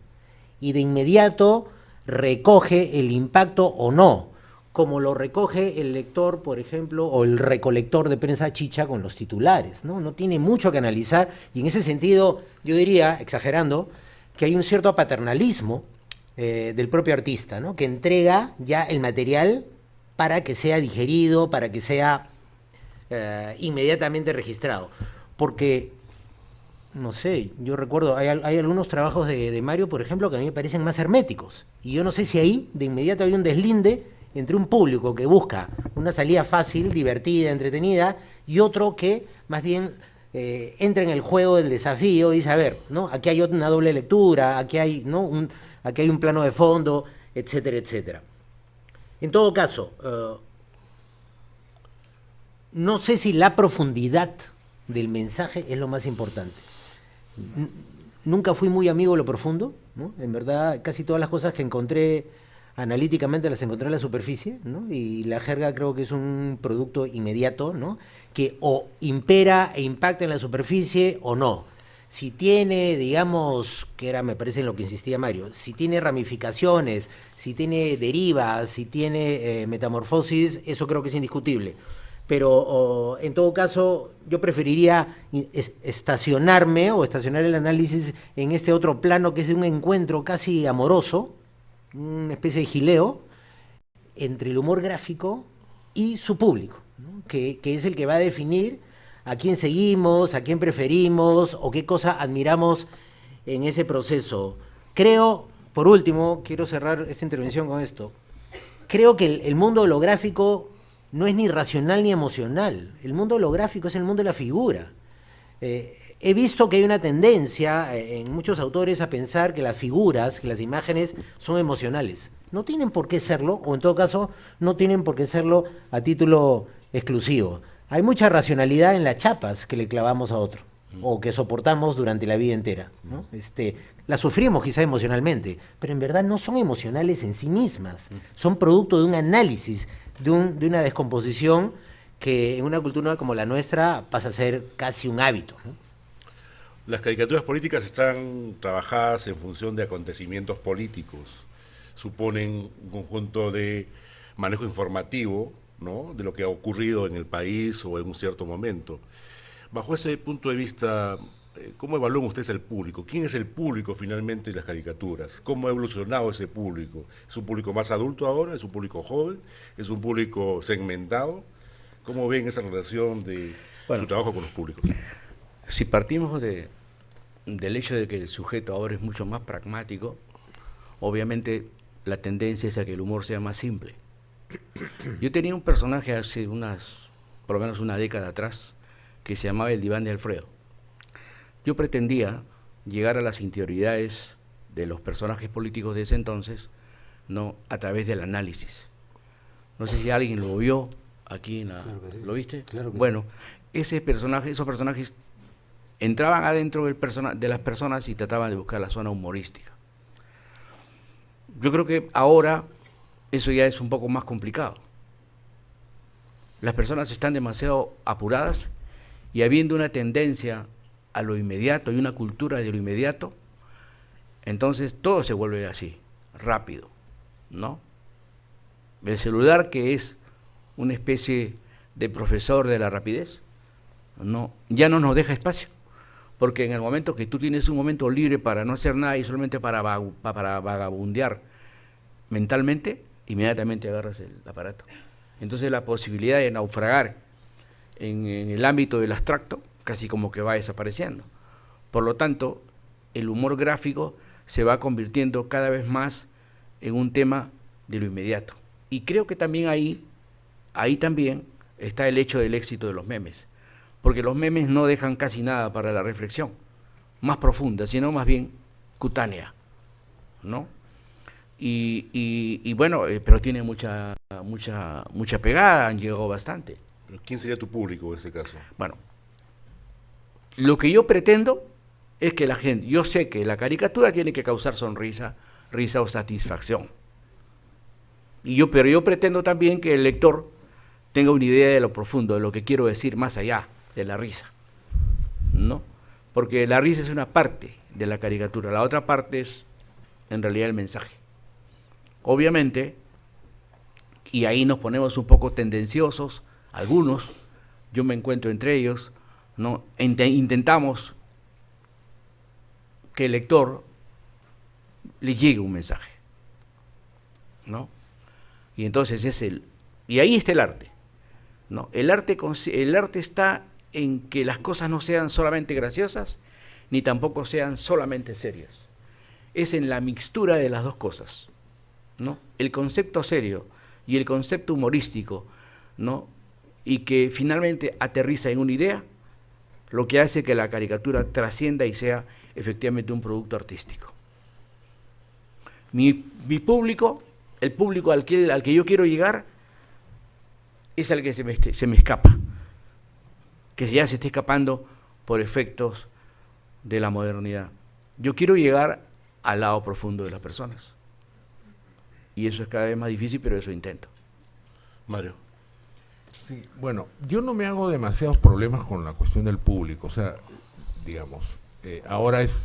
y de inmediato recoge el impacto o no, como lo recoge el lector, por ejemplo, o el recolector de prensa chicha con los titulares, ¿no? No tiene mucho que analizar, y en ese sentido yo diría, exagerando, que hay un cierto paternalismo del propio artista, ¿no?, que entrega ya el material para que sea digerido, para que sea inmediatamente registrado. Porque, no sé, yo recuerdo, hay algunos trabajos de Mario, por ejemplo, que a mí me parecen más herméticos, y yo no sé si ahí de inmediato hay un deslinde entre un público que busca una salida fácil, divertida, entretenida, y otro que más bien entra en el juego del desafío y dice, a ver, ¿no?, aquí hay una doble lectura, aquí hay, ¿no?, aquí hay un plano de fondo, etcétera, etcétera. En todo caso, no sé si la profundidad del mensaje es lo más importante. Nunca fui muy amigo de lo profundo, ¿no? En verdad, casi todas las cosas que encontré analíticamente las encontré en la superficie, ¿no? Y la jerga creo que es un producto inmediato, ¿no?, que o impera e impacta en la superficie o no. Si tiene, digamos, que era, me parece en lo que insistía Mario, si tiene ramificaciones, si tiene derivas, si tiene metamorfosis, eso creo que es indiscutible. Pero en todo caso, yo preferiría estacionarme o estacionar el análisis en este otro plano, que es de un encuentro casi amoroso, una especie de gileo entre el humor gráfico y su público, ¿no?, que es el que va a definir a quién seguimos, a quién preferimos o qué cosa admiramos en ese proceso. Creo, por último, quiero cerrar esta intervención con esto, creo que el mundo holográfico no es ni racional ni emocional. El mundo holográfico es el mundo de la figura. He visto que hay una tendencia en muchos autores a pensar que las figuras, que las imágenes son emocionales. No tienen por qué serlo, o en todo caso, no tienen por qué serlo a título exclusivo. Hay mucha racionalidad en las chapas que le clavamos a otro, o que soportamos durante la vida entera, ¿no? Las sufrimos quizá emocionalmente, pero en verdad no son emocionales en sí mismas. Son producto de un análisis, de una descomposición que en una cultura como la nuestra pasa a ser casi un hábito, ¿no?
Las caricaturas políticas están trabajadas en función de acontecimientos políticos. Suponen un conjunto de manejo informativo ¿no?, de lo que ha ocurrido en el país o en un cierto momento. Bajo ese punto de vista, ¿cómo evalúan ustedes el público? ¿Quién es el público finalmente de las caricaturas? ¿Cómo ha evolucionado ese público? ¿Es un público más adulto ahora? ¿Es un público joven? ¿Es un público segmentado? ¿Cómo ven esa relación de su trabajo con los públicos?
Si partimos del hecho de que el sujeto ahora es mucho más pragmático, obviamente la tendencia es a que el humor sea más simple. Yo tenía un personaje hace por lo menos una década atrás, que se llamaba El Diván de Alfredo. Yo pretendía llegar a las interioridades de los personajes políticos de ese entonces, ¿no?, a través del análisis. No sé si alguien lo vio aquí
Claro que sí.
¿Lo viste?
Claro que
bueno, esos personajes entraban adentro de las personas y trataban de buscar la zona humorística. Yo creo que ahora eso ya es un poco más complicado. Las personas están demasiado apuradas y habiendo una tendencia a lo inmediato y una cultura de lo inmediato, entonces todo se vuelve así, rápido, ¿no? El celular, que es una especie de profesor de la rapidez, no, ya no nos deja espacio, porque en el momento que tú tienes un momento libre para no hacer nada y solamente para vagabundear mentalmente, inmediatamente agarras el aparato. Entonces la posibilidad de naufragar en el ámbito del abstracto casi como que va desapareciendo. Por lo tanto, el humor gráfico se va convirtiendo cada vez más en un tema de lo inmediato. Y creo que también ahí también está el hecho del éxito de los memes, porque los memes no dejan casi nada para la reflexión más profunda, sino más bien cutánea, ¿no? Y bueno, pero tiene mucha pegada, han llegado bastante.
¿Pero quién sería tu público en ese caso?
Bueno, lo que yo pretendo es que la gente, yo sé que la caricatura tiene que causar sonrisa, risa o satisfacción. Pero yo pretendo también que el lector tenga una idea de lo profundo, de lo que quiero decir más allá de la risa, ¿no? Porque la risa es una parte de la caricatura, la otra parte es en realidad el mensaje. Obviamente, y ahí nos ponemos un poco tendenciosos, algunos, yo me encuentro entre ellos, ¿no? Intentamos que el lector le llegue un mensaje, ¿no? Y entonces y ahí está el arte, ¿no? El arte está en que las cosas no sean solamente graciosas, ni tampoco sean solamente serias. Es en la mixtura de las dos cosas, ¿no? El concepto serio y el concepto humorístico, ¿no? Y que finalmente aterriza en una idea, lo que hace que la caricatura trascienda y sea efectivamente un producto artístico. Mi público, el público al que yo quiero llegar, es al que se me escapa, que ya se está escapando por efectos de la modernidad. Yo quiero llegar al lado profundo de las personas. Y eso es cada vez más difícil, pero eso intento.
Mario.
Sí, bueno, yo no me hago demasiados problemas con la cuestión del público. O sea, digamos, ahora es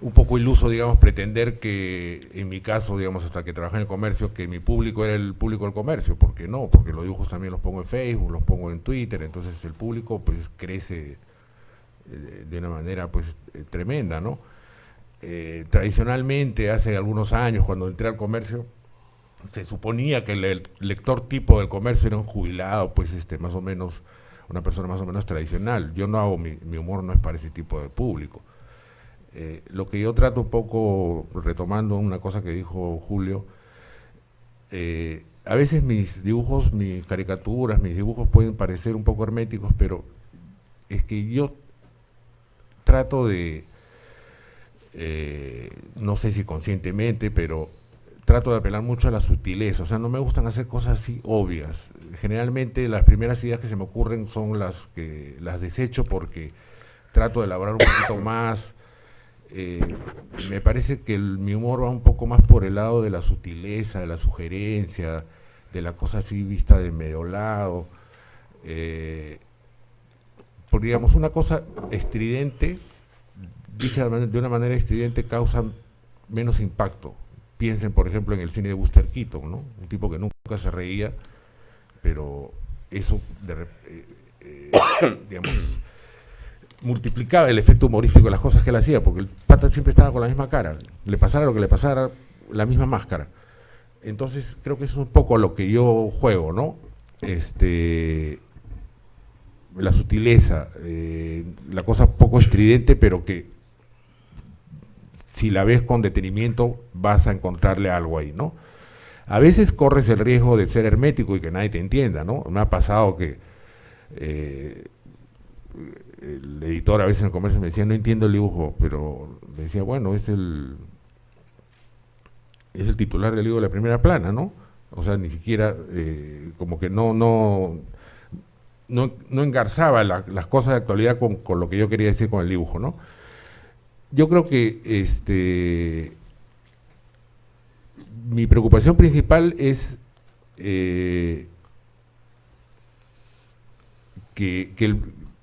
un poco iluso, digamos, pretender que, en mi caso, digamos, hasta que trabajé en el comercio, que mi público era el público del comercio. ¿Por qué no? Porque los dibujos también los pongo en Facebook, los pongo en Twitter, entonces el público pues crece de una manera pues tremenda, ¿no? Tradicionalmente, hace algunos años, cuando entré al comercio, se suponía que el lector tipo del comercio era un jubilado, pues más o menos, una persona más o menos tradicional. Yo no hago, mi humor no es para ese tipo de público. Lo que yo trato un poco, retomando una cosa que dijo Julio, a veces mis dibujos, mis caricaturas, mis dibujos pueden parecer un poco herméticos, pero es que yo trato de, no sé si conscientemente, pero trato de apelar mucho a la sutileza. O sea, no me gustan hacer cosas así obvias. Generalmente las primeras ideas que se me ocurren son las que las desecho porque trato de elaborar un poquito más. Me parece que mi humor va un poco más por el lado de la sutileza, de la sugerencia, de la cosa así vista de medio lado. Porque, digamos, una cosa estridente, dicha de una manera estridente, causa menos impacto. Piensen, por ejemplo, en el cine de Buster Keaton, ¿no? Un tipo que nunca se reía, pero eso, digamos, multiplicaba el efecto humorístico de las cosas que él hacía, porque el pata siempre estaba con la misma cara, le pasara lo que le pasara, la misma máscara. Entonces creo que eso es un poco lo que yo juego, ¿no? La sutileza, la cosa poco estridente, pero que si la ves con detenimiento vas a encontrarle algo ahí, ¿no? A veces corres el riesgo de ser hermético y que nadie te entienda, ¿no? Me ha pasado que el editor a veces en el comercio me decía, no entiendo el dibujo, pero me decía, bueno, es el titular del libro de la primera plana, ¿no? O sea, ni siquiera, como que no engarzaba las cosas de actualidad con lo que yo quería decir con el dibujo, ¿no? Yo creo que mi preocupación principal es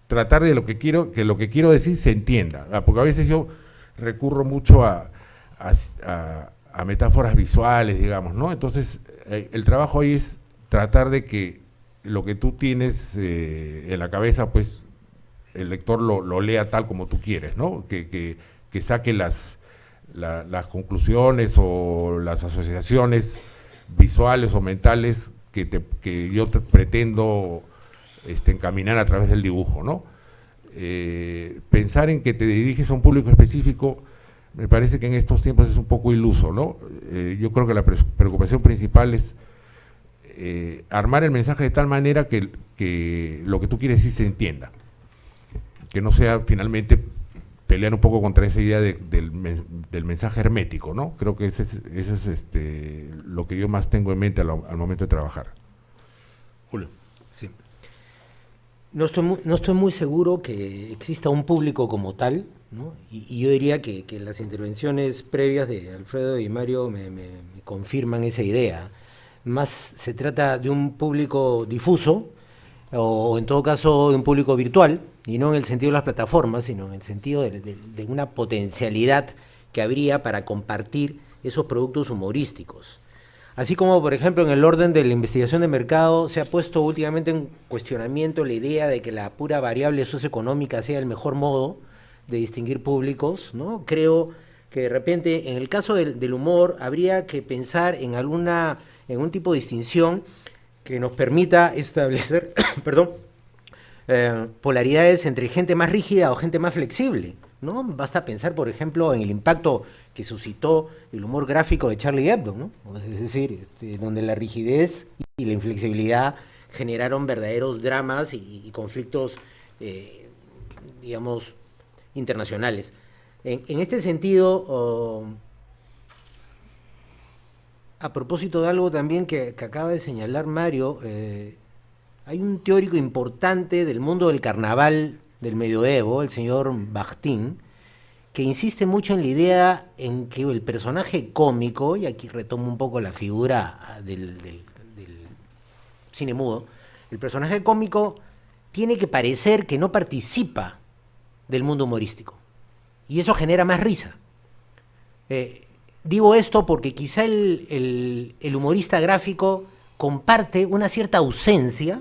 tratar de que lo que quiero decir se entienda, porque a veces yo recurro mucho a metáforas visuales, digamos, ¿no? Entonces, el trabajo ahí es tratar de que lo que tú tienes en la cabeza, pues, el lector lo lea tal como tú quieres, ¿no? Que saque las conclusiones o las asociaciones visuales o mentales que yo pretendo encaminar a través del dibujo, ¿no? Pensar en que te diriges a un público específico me parece que en estos tiempos es un poco iluso, ¿no? Yo creo que la preocupación principal es armar el mensaje de tal manera que lo que tú quieres decir se entienda, que no sea finalmente pelear un poco contra esa idea del mensaje hermético, ¿no? Creo que eso es lo que yo más tengo en mente al momento de trabajar.
Julio.
Sí. No estoy muy seguro que exista un público como tal, ¿no? Y yo diría que las intervenciones previas de Alfredo y Mario me confirman esa idea. Más se trata de un público difuso, o en todo caso de un público virtual, y no en el sentido de las plataformas, sino en el sentido de una potencialidad que habría para compartir esos productos humorísticos. Así como, por ejemplo, en el orden de la investigación de mercado se ha puesto últimamente en cuestionamiento la idea de que la pura variable socioeconómica sea el mejor modo de distinguir públicos, ¿no? Creo que de repente, en el caso del humor, habría que pensar en un tipo de distinción que nos permita establecer polaridades entre gente más rígida o gente más flexible, ¿no? Basta pensar, por ejemplo, en el impacto que suscitó el humor gráfico de Charlie Hebdo, ¿no? Es decir, donde la rigidez y la inflexibilidad generaron verdaderos dramas y conflictos, digamos, internacionales. En este sentido, a propósito de algo también que acaba de señalar Mario, hay un teórico importante del mundo del carnaval del medioevo, el señor Bakhtin, que insiste mucho en la idea en que el personaje cómico, y aquí retomo un poco la figura del cine mudo, el personaje cómico tiene que parecer que no participa del mundo humorístico, y eso genera más risa. Digo esto porque quizá el humorista gráfico comparte una cierta ausencia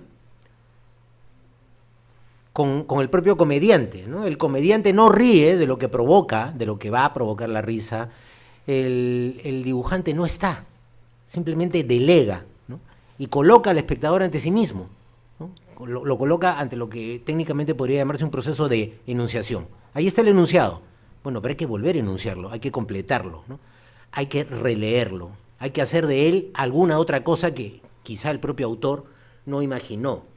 con el propio comediante, ¿no? El comediante no ríe de lo que provoca, de lo que va a provocar la risa. El dibujante no está, simplemente delega, ¿no? Y coloca al espectador ante sí mismo, ¿no? Lo coloca ante lo que técnicamente podría llamarse un proceso de enunciación. Ahí está el enunciado. Bueno, pero hay que volver a enunciarlo, hay que completarlo, ¿no? Hay que releerlo, hay que hacer de él alguna otra cosa que quizá el propio autor no imaginó.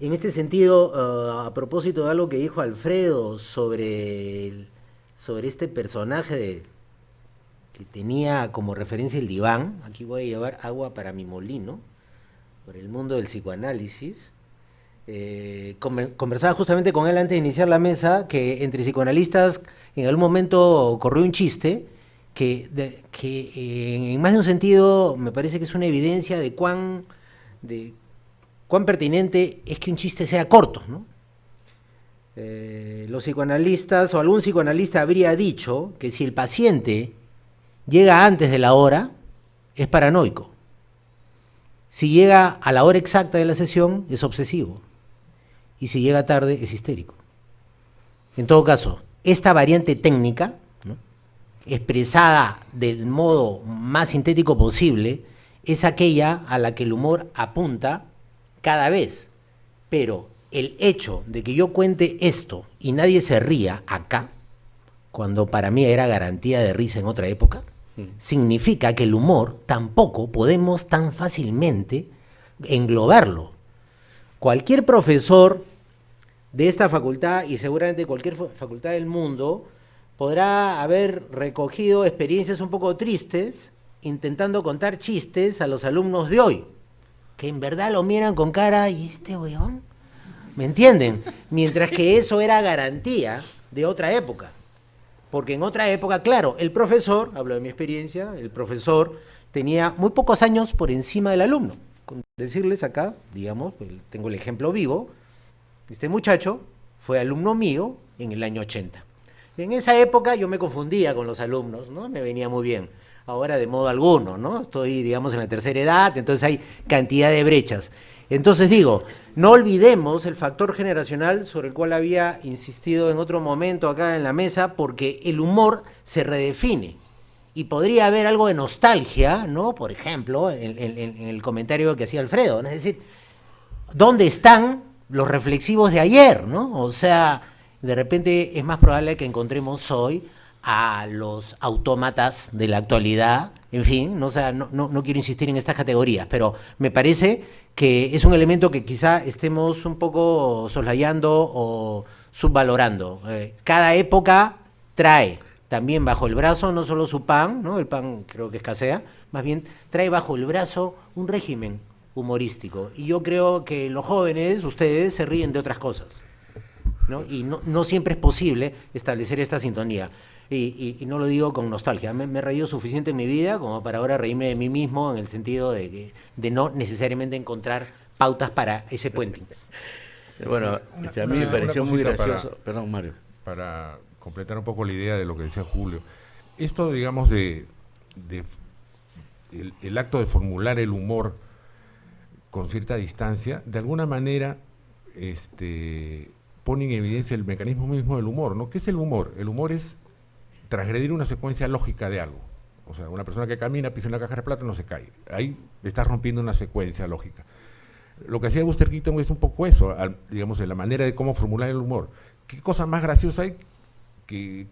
En este sentido, a propósito de algo que dijo Alfredo sobre este personaje que tenía como referencia el diván, aquí voy a llevar agua para mi molino, por el mundo del psicoanálisis. Conversaba justamente con él antes de iniciar la mesa que entre psicoanalistas en algún momento corrió un chiste que en más de un sentido me parece que es una evidencia de cuán pertinente es que un chiste sea corto, ¿no? Los psicoanalistas o algún psicoanalista habría dicho que si el paciente llega antes de la hora, es paranoico. Si llega a la hora exacta de la sesión, es obsesivo. Y si llega tarde, es histérico. En todo caso, esta variante técnica, ¿no?, expresada del modo más sintético posible, es aquella a la que el humor apunta cada vez. Pero el hecho de que yo cuente esto y nadie se ría acá, cuando para mí era garantía de risa en otra época, significa que el humor tampoco podemos tan fácilmente englobarlo. Cualquier profesor de esta facultad, y seguramente cualquier facultad del mundo, podrá haber recogido experiencias un poco tristes intentando contar chistes a los alumnos de hoy, que en verdad lo miran con cara, ¿y este weón? ¿Me entienden? Mientras que eso era garantía de otra época. Porque en otra época, claro, el profesor, hablo de mi experiencia, el profesor tenía muy pocos años por encima del alumno. Con decirles acá, digamos, tengo el ejemplo vivo, este muchacho fue alumno mío en el año 80. En esa época yo me confundía con los alumnos, ¿no? Me venía muy bien. Ahora de modo alguno, ¿no? Estoy, digamos, en la tercera edad, entonces hay cantidad de brechas. Entonces digo, no olvidemos el factor generacional sobre el cual había insistido en otro momento acá en la mesa, porque el humor se redefine. Y podría haber algo de nostalgia, ¿no? Por ejemplo, en el comentario que hacía Alfredo, ¿no? Es decir, ¿dónde están los reflexivos de ayer, ¿no? O sea, de repente es más probable que encontremos hoy a los autómatas de la actualidad, en fin, o sea, no quiero insistir en estas categorías, pero me parece que es un elemento que quizá estemos un poco soslayando o subvalorando. Cada época trae también bajo el brazo no solo su pan, ¿no? El pan creo que escasea, más bien trae bajo el brazo un régimen humorístico. Y yo creo que los jóvenes, ustedes, se ríen de otras cosas, ¿no? Y no siempre es posible establecer esta sintonía. Y no lo digo con nostalgia, me he reído suficiente en mi vida como para ahora reírme de mí mismo, en el sentido de no necesariamente encontrar pautas para ese puente.
Bueno, a mí me pareció muy gracioso. Perdón, Mario.
Para completar un poco la idea de lo que decía Julio. Esto, digamos, el acto de formular el humor con cierta distancia, de alguna manera pone en evidencia el mecanismo mismo del humor, ¿no? ¿Qué es el humor? El humor es transgredir una secuencia lógica de algo. O sea, una persona que camina, pisa una caja de plata, no se cae. Ahí estás rompiendo una secuencia lógica. Lo que hacía Buster Keaton es un poco eso, digamos, en la manera de cómo formular el humor. ¿Qué cosa más graciosa hay que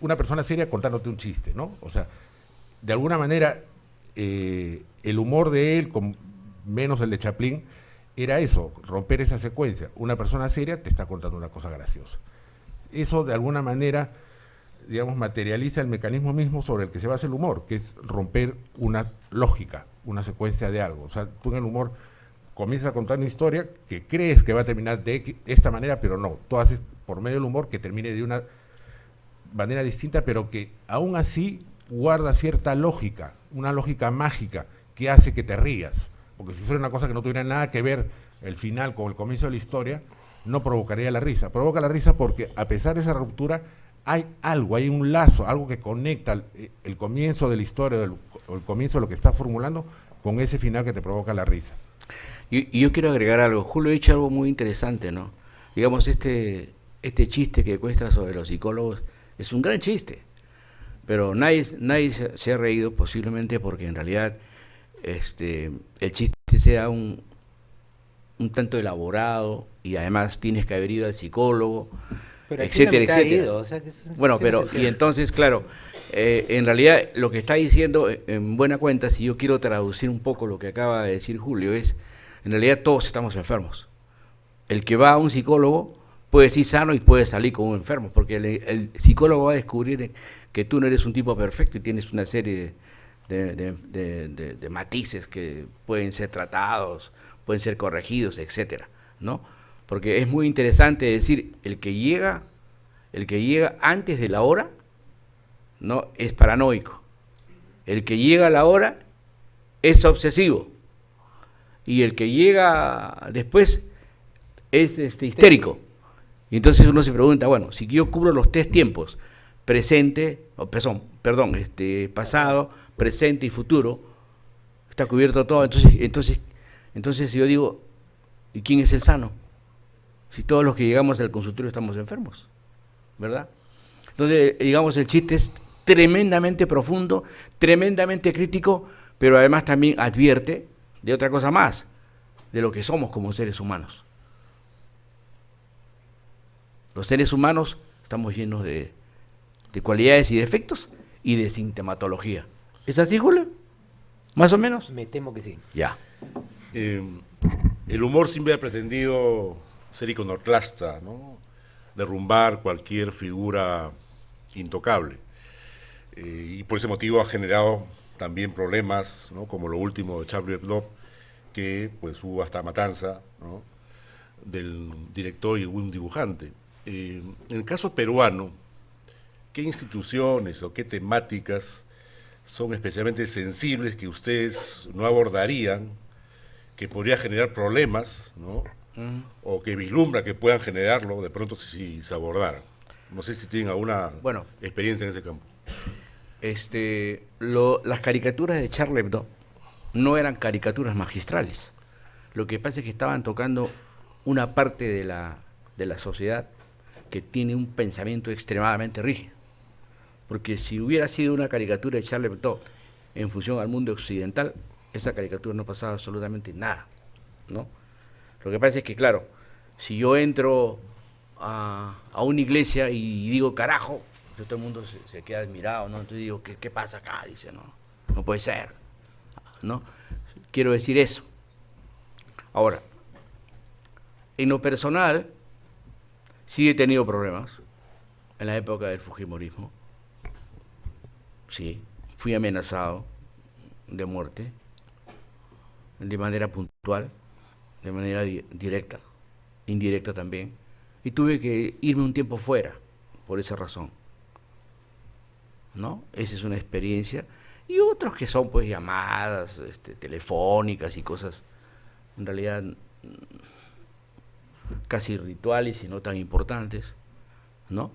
una persona seria contándote un chiste, ¿no? O sea, de alguna manera, el humor de él, menos el de Chaplin, era eso, romper esa secuencia. Una persona seria te está contando una cosa graciosa. Eso, de alguna manera, digamos, materializa el mecanismo mismo sobre el que se basa el humor, que es romper una lógica, una secuencia de algo. O sea, tú en el humor comienzas a contar una historia que crees que va a terminar de esta manera, pero no. Tú haces por medio del humor que termine de una manera distinta, pero que aún así guarda cierta lógica, una lógica mágica que hace que te rías. Porque si fuera una cosa que no tuviera nada que ver el final con el comienzo de la historia, no provocaría la risa. Provoca la risa porque, a pesar de esa ruptura, hay algo, hay un lazo, algo que conecta el comienzo de la historia, o el comienzo de lo que está formulando, con ese final que te provoca la risa.
Y yo quiero agregar algo. Julio ha dicho algo muy interesante, ¿no? Digamos, este chiste que cuesta sobre los psicólogos es un gran chiste, pero nadie se ha reído, posiblemente porque en realidad el chiste sea un tanto elaborado, y además tienes que haber ido al psicólogo,
pero
etcétera, etcétera.
Ido, o sea,
bueno, pero y entonces, claro, en realidad lo que está diciendo, en buena cuenta, si yo quiero traducir un poco lo que acaba de decir Julio, es, en realidad todos estamos enfermos. El que va a un psicólogo puede ir sano y puede salir como un enfermo, porque el psicólogo va a descubrir que tú no eres un tipo perfecto y tienes una serie de matices que pueden ser tratados, pueden ser corregidos, etcétera, ¿no? Porque es muy interesante decir, el que llega antes de la hora, ¿no?, es paranoico. El que llega a la hora es obsesivo. Y el que llega después es histérico. Y entonces uno se pregunta, bueno, si yo cubro los tres tiempos, pasado, presente y futuro, está cubierto todo. Entonces yo digo, ¿y quién es el sano? Si todos los que llegamos al consultorio estamos enfermos, ¿verdad? Entonces, digamos, el chiste es tremendamente profundo, tremendamente crítico, pero además también advierte de otra cosa más, de lo que somos como seres humanos. Los seres humanos estamos llenos de cualidades y defectos y de sintomatología. ¿Es así, Julio? ¿Más o menos?
Me temo que sí.
Ya.
El humor siempre ha pretendido ser iconoclasta, ¿no? Derrumbar cualquier figura intocable. Y por ese motivo ha generado también problemas, ¿no? Como lo último de Charlie Hebdo, que pues hubo hasta matanza, ¿no? Del director y un dibujante. En el caso peruano, ¿qué instituciones o qué temáticas son especialmente sensibles que ustedes no abordarían, que podría generar problemas, ¿no? O que vislumbra que puedan generarlo de pronto si se abordara? No sé si tienen alguna experiencia en ese campo.
Las caricaturas de Charlie Hebdo no eran caricaturas magistrales. Lo que pasa es que estaban tocando una parte de la sociedad que tiene un pensamiento extremadamente rígido. Porque si hubiera sido una caricatura de Charlie Hebdo en función al mundo occidental, esa caricatura no pasaba absolutamente nada, ¿no? Lo que pasa es que, claro, si yo entro a una iglesia y digo carajo, entonces todo el mundo se queda admirado, ¿no? Entonces digo, ¿qué pasa acá? Dice, no puede ser, ¿no? Quiero decir eso. Ahora, en lo personal, sí he tenido problemas en la época del fujimorismo. Sí, fui amenazado de muerte, de manera puntual, de manera directa, indirecta también, y tuve que irme un tiempo fuera, por esa razón, ¿no? Esa es una experiencia, y otros que son pues llamadas telefónicas y cosas, en realidad casi rituales y no tan importantes, ¿no?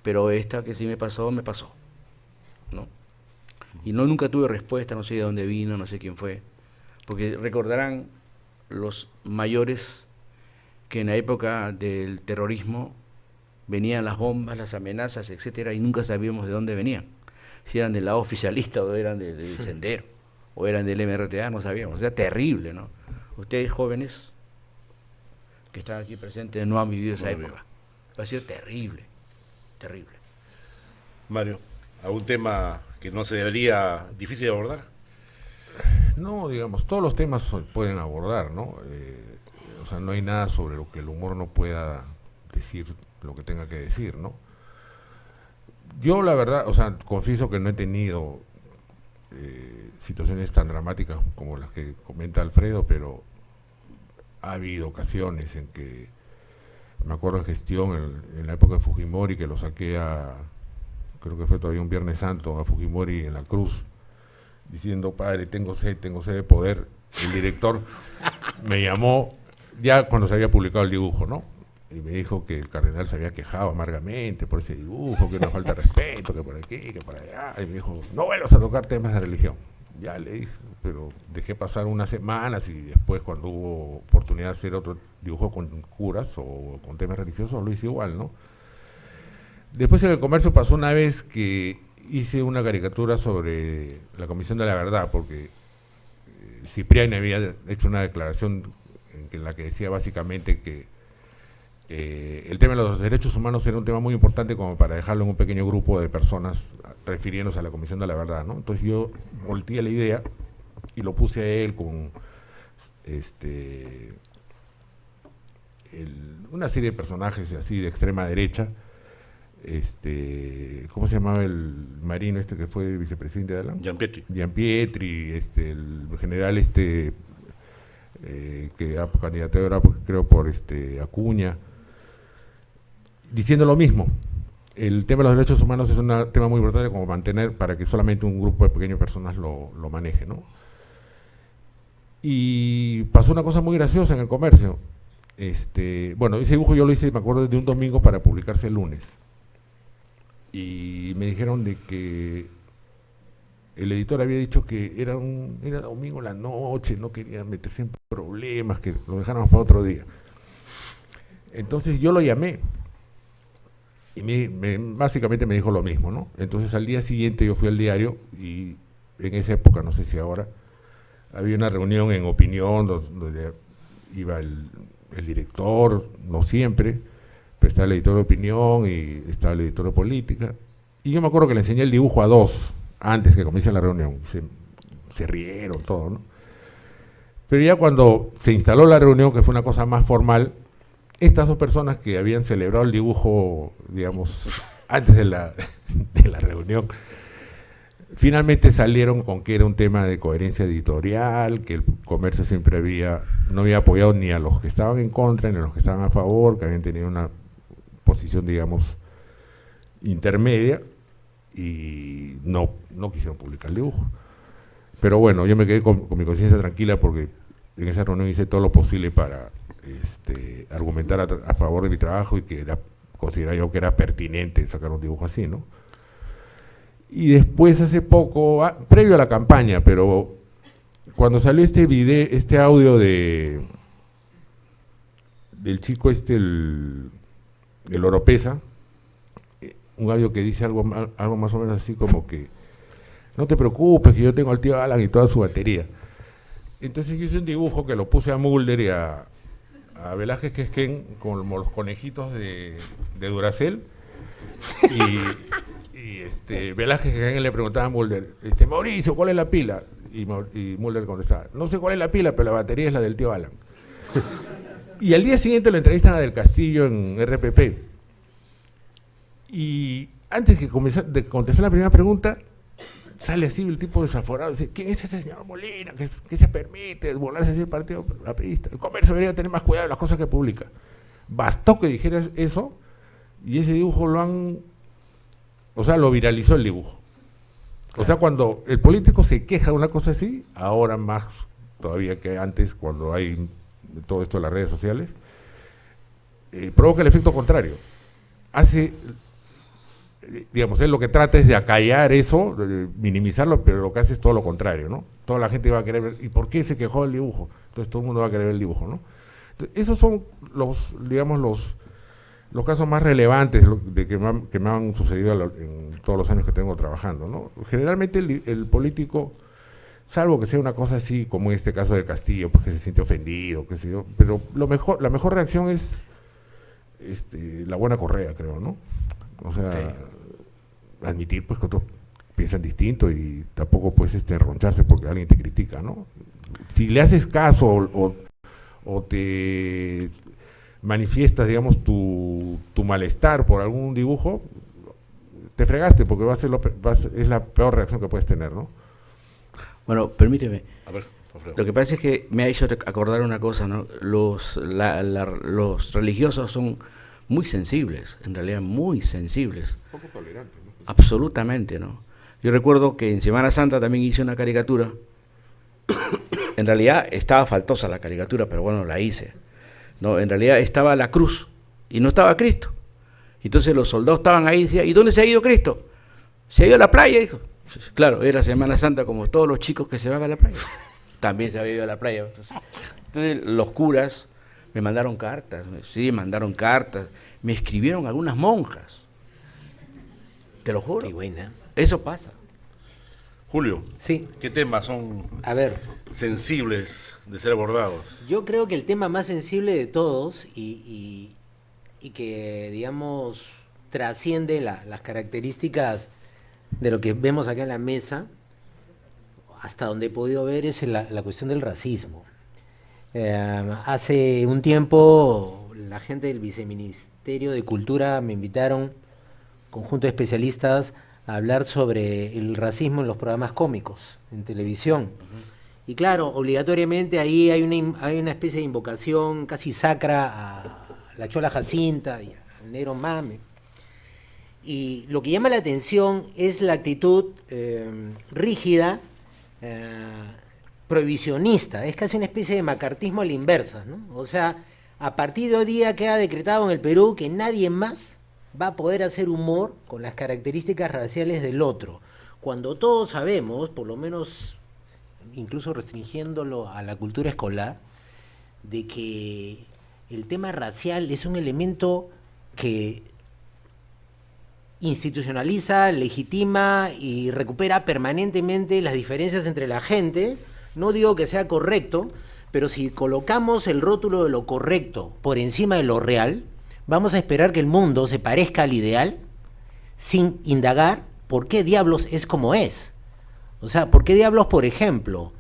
Pero esta que sí me pasó, ¿no? Y nunca tuve respuesta, no sé de dónde vino, no sé quién fue, porque recordarán los mayores que en la época del terrorismo venían las bombas, las amenazas, etcétera, y nunca sabíamos de dónde venían, si eran del lado oficialista o eran del Sendero o eran del MRTA, no sabíamos. O sea, terrible, ¿no? Ustedes jóvenes que están aquí presentes no han vivido esa época. Ha sido terrible, terrible.
Mario, ¿algún tema que no se debería, difícil de abordar?
No, digamos, todos los temas se pueden abordar, ¿no? O sea, no hay nada sobre lo que el humor no pueda decir lo que tenga que decir, ¿no? Yo, la verdad, o sea, confieso que no he tenido situaciones tan dramáticas como las que comenta Alfredo, pero ha habido ocasiones en que, me acuerdo en gestión, en la época de Fujimori, que lo saqué creo que fue todavía un Viernes Santo, a Fujimori en la cruz, diciendo, padre, tengo sed de poder. El director me llamó ya cuando se había publicado el dibujo, ¿no? Y me dijo que el cardenal se había quejado amargamente por ese dibujo, que una falta de respeto, que por aquí, que por allá. Y me dijo, no vuelvas a tocar temas de religión. Ya le dije, pero dejé pasar unas semanas y después cuando hubo oportunidad de hacer otro dibujo con curas o con temas religiosos, lo hice igual, ¿no? Después en el Comercio pasó una vez que hice una caricatura sobre la Comisión de la Verdad, porque Cipriani había hecho una declaración en la que decía básicamente que el tema de los derechos humanos era un tema muy importante como para dejarlo en un pequeño grupo de personas refiriéndose a la Comisión de la Verdad, ¿no? Entonces yo volteé la idea y lo puse a él con una serie de personajes así de extrema derecha. ¿Cómo se llamaba el marino que fue vicepresidente de Alan? Gianpietri, el general que ha candidato ahora, creo, por Acuña, diciendo lo mismo. El tema de los derechos humanos es un tema muy importante como mantener para que solamente un grupo de pequeñas personas lo maneje, ¿no? Y pasó una cosa muy graciosa en el Comercio. Bueno, ese dibujo yo lo hice, me acuerdo, de un domingo para publicarse el lunes. Y me dijeron de que el editor había dicho que era domingo en la noche, no quería meterse en problemas, que lo dejáramos para otro día. Entonces yo lo llamé y básicamente me dijo lo mismo, ¿no? Entonces al día siguiente yo fui al diario y en esa época, no sé si ahora, había una reunión en Opinión donde iba el director, no siempre, pero estaba el editor de Opinión y estaba el editor de Política. Y yo me acuerdo que le enseñé el dibujo a dos antes que comience la reunión. Se rieron, todo, ¿no? Pero ya cuando se instaló la reunión, que fue una cosa más formal, estas dos personas que habían celebrado el dibujo, digamos, antes de la reunión, finalmente salieron con que era un tema de coherencia editorial, que el Comercio siempre no había apoyado ni a los que estaban en contra ni a los que estaban a favor, que habían tenido una posición, digamos, intermedia, y no quisieron publicar el dibujo. Pero bueno, yo me quedé con mi conciencia tranquila porque en esa reunión hice todo lo posible para argumentar a favor de mi trabajo y que consideraba yo que era pertinente sacar un dibujo así, ¿no? Y después, hace poco, previo a la campaña, pero cuando salió este audio del chico el Oropesa, un audio que dice algo más o menos así como que no te preocupes, que yo tengo al tío Alan y toda su batería. Entonces yo hice un dibujo que lo puse a Mulder y a Velázquez Quesquén con los conejitos de Duracell y Velázquez Quesquén le preguntaba a Mulder, Mauricio, ¿cuál es la pila? Y Mulder contestaba, no sé cuál es la pila, pero la batería es la del tío Alan. Y al día siguiente lo entrevistan a Del Castillo en RPP. Y antes de contestar la primera pregunta, sale así el tipo desaforado, dice, ¿quién es ese señor Molina que se permite burlarse así del partido aprista? El Comercio debería tener más cuidado de las cosas que publica. Bastó que dijeras eso y ese dibujo lo viralizó el dibujo. Claro. O sea, cuando el político se queja de una cosa así, ahora más todavía que antes, cuando hay todo esto de las redes sociales, provoca el efecto contrario. Él lo que trata es de acallar eso, de minimizarlo, pero lo que hace es todo lo contrario, ¿no? Toda la gente va a querer ver, ¿y por qué se quejó del dibujo? Entonces todo el mundo va a querer ver el dibujo, ¿no? Entonces, esos son los casos más relevantes que me han sucedido en todos los años que tengo trabajando, ¿no? Generalmente el político, salvo que sea una cosa así, como en este caso del Castillo, porque se siente ofendido, qué sé yo, pero la mejor reacción es la buena correa, creo, ¿no? O sea, admitir pues que otros piensan distinto y tampoco puedes enroncharse porque alguien te critica, ¿no? Si le haces caso o te manifiestas, digamos, tu malestar por algún dibujo, te fregaste porque es la peor reacción que puedes tener, ¿no?
Bueno, permíteme.
A ver,
lo que pasa es que me ha hecho acordar una cosa, ¿no? Los religiosos son muy sensibles, en realidad muy sensibles.
Un poco tolerantes, ¿no?
Absolutamente, ¿no? Yo recuerdo que en Semana Santa también hice una caricatura. En realidad estaba faltosa la caricatura, pero bueno, la hice. No, en realidad estaba la cruz y no estaba Cristo. Entonces los soldados estaban ahí y decían, ¿y dónde se ha ido Cristo? Se ha ido a la playa, dijo. Claro, era Semana Santa como todos los chicos que se van a la playa. También se había ido a la playa. Entonces los curas me mandaron cartas, me escribieron algunas monjas. Te lo juro.
Qué buena.
Eso pasa.
Julio,
sí.
¿Qué temas son sensibles de ser abordados?
Yo creo que el tema más sensible de todos y que, digamos, trasciende las características de lo que vemos acá en la mesa, hasta donde he podido ver, es la cuestión del racismo. Hace un tiempo la gente del Viceministerio de Cultura me invitaron, conjunto de especialistas, a hablar sobre el racismo en los programas cómicos en televisión. Uh-huh. Y claro, obligatoriamente ahí hay una especie de invocación casi sacra a la Chola Jacinta y al Negro Mame. Y lo que llama la atención es la actitud rígida, prohibicionista, es casi una especie de macartismo a la inversa, ¿no? O sea, a partir de hoy día queda decretado en el Perú que nadie más va a poder hacer humor con las características raciales del otro. cuando todos sabemos, por lo menos incluso restringiéndolo a la cultura escolar, de que el tema racial es un elemento que institucionaliza, legitima y recupera permanentemente las diferencias entre la gente. No digo que sea correcto, pero si colocamos el rótulo de lo correcto por encima de lo real, vamos a esperar que el mundo se parezca al ideal sin indagar por qué diablos es como es. O sea, por qué diablos, por ejemplo,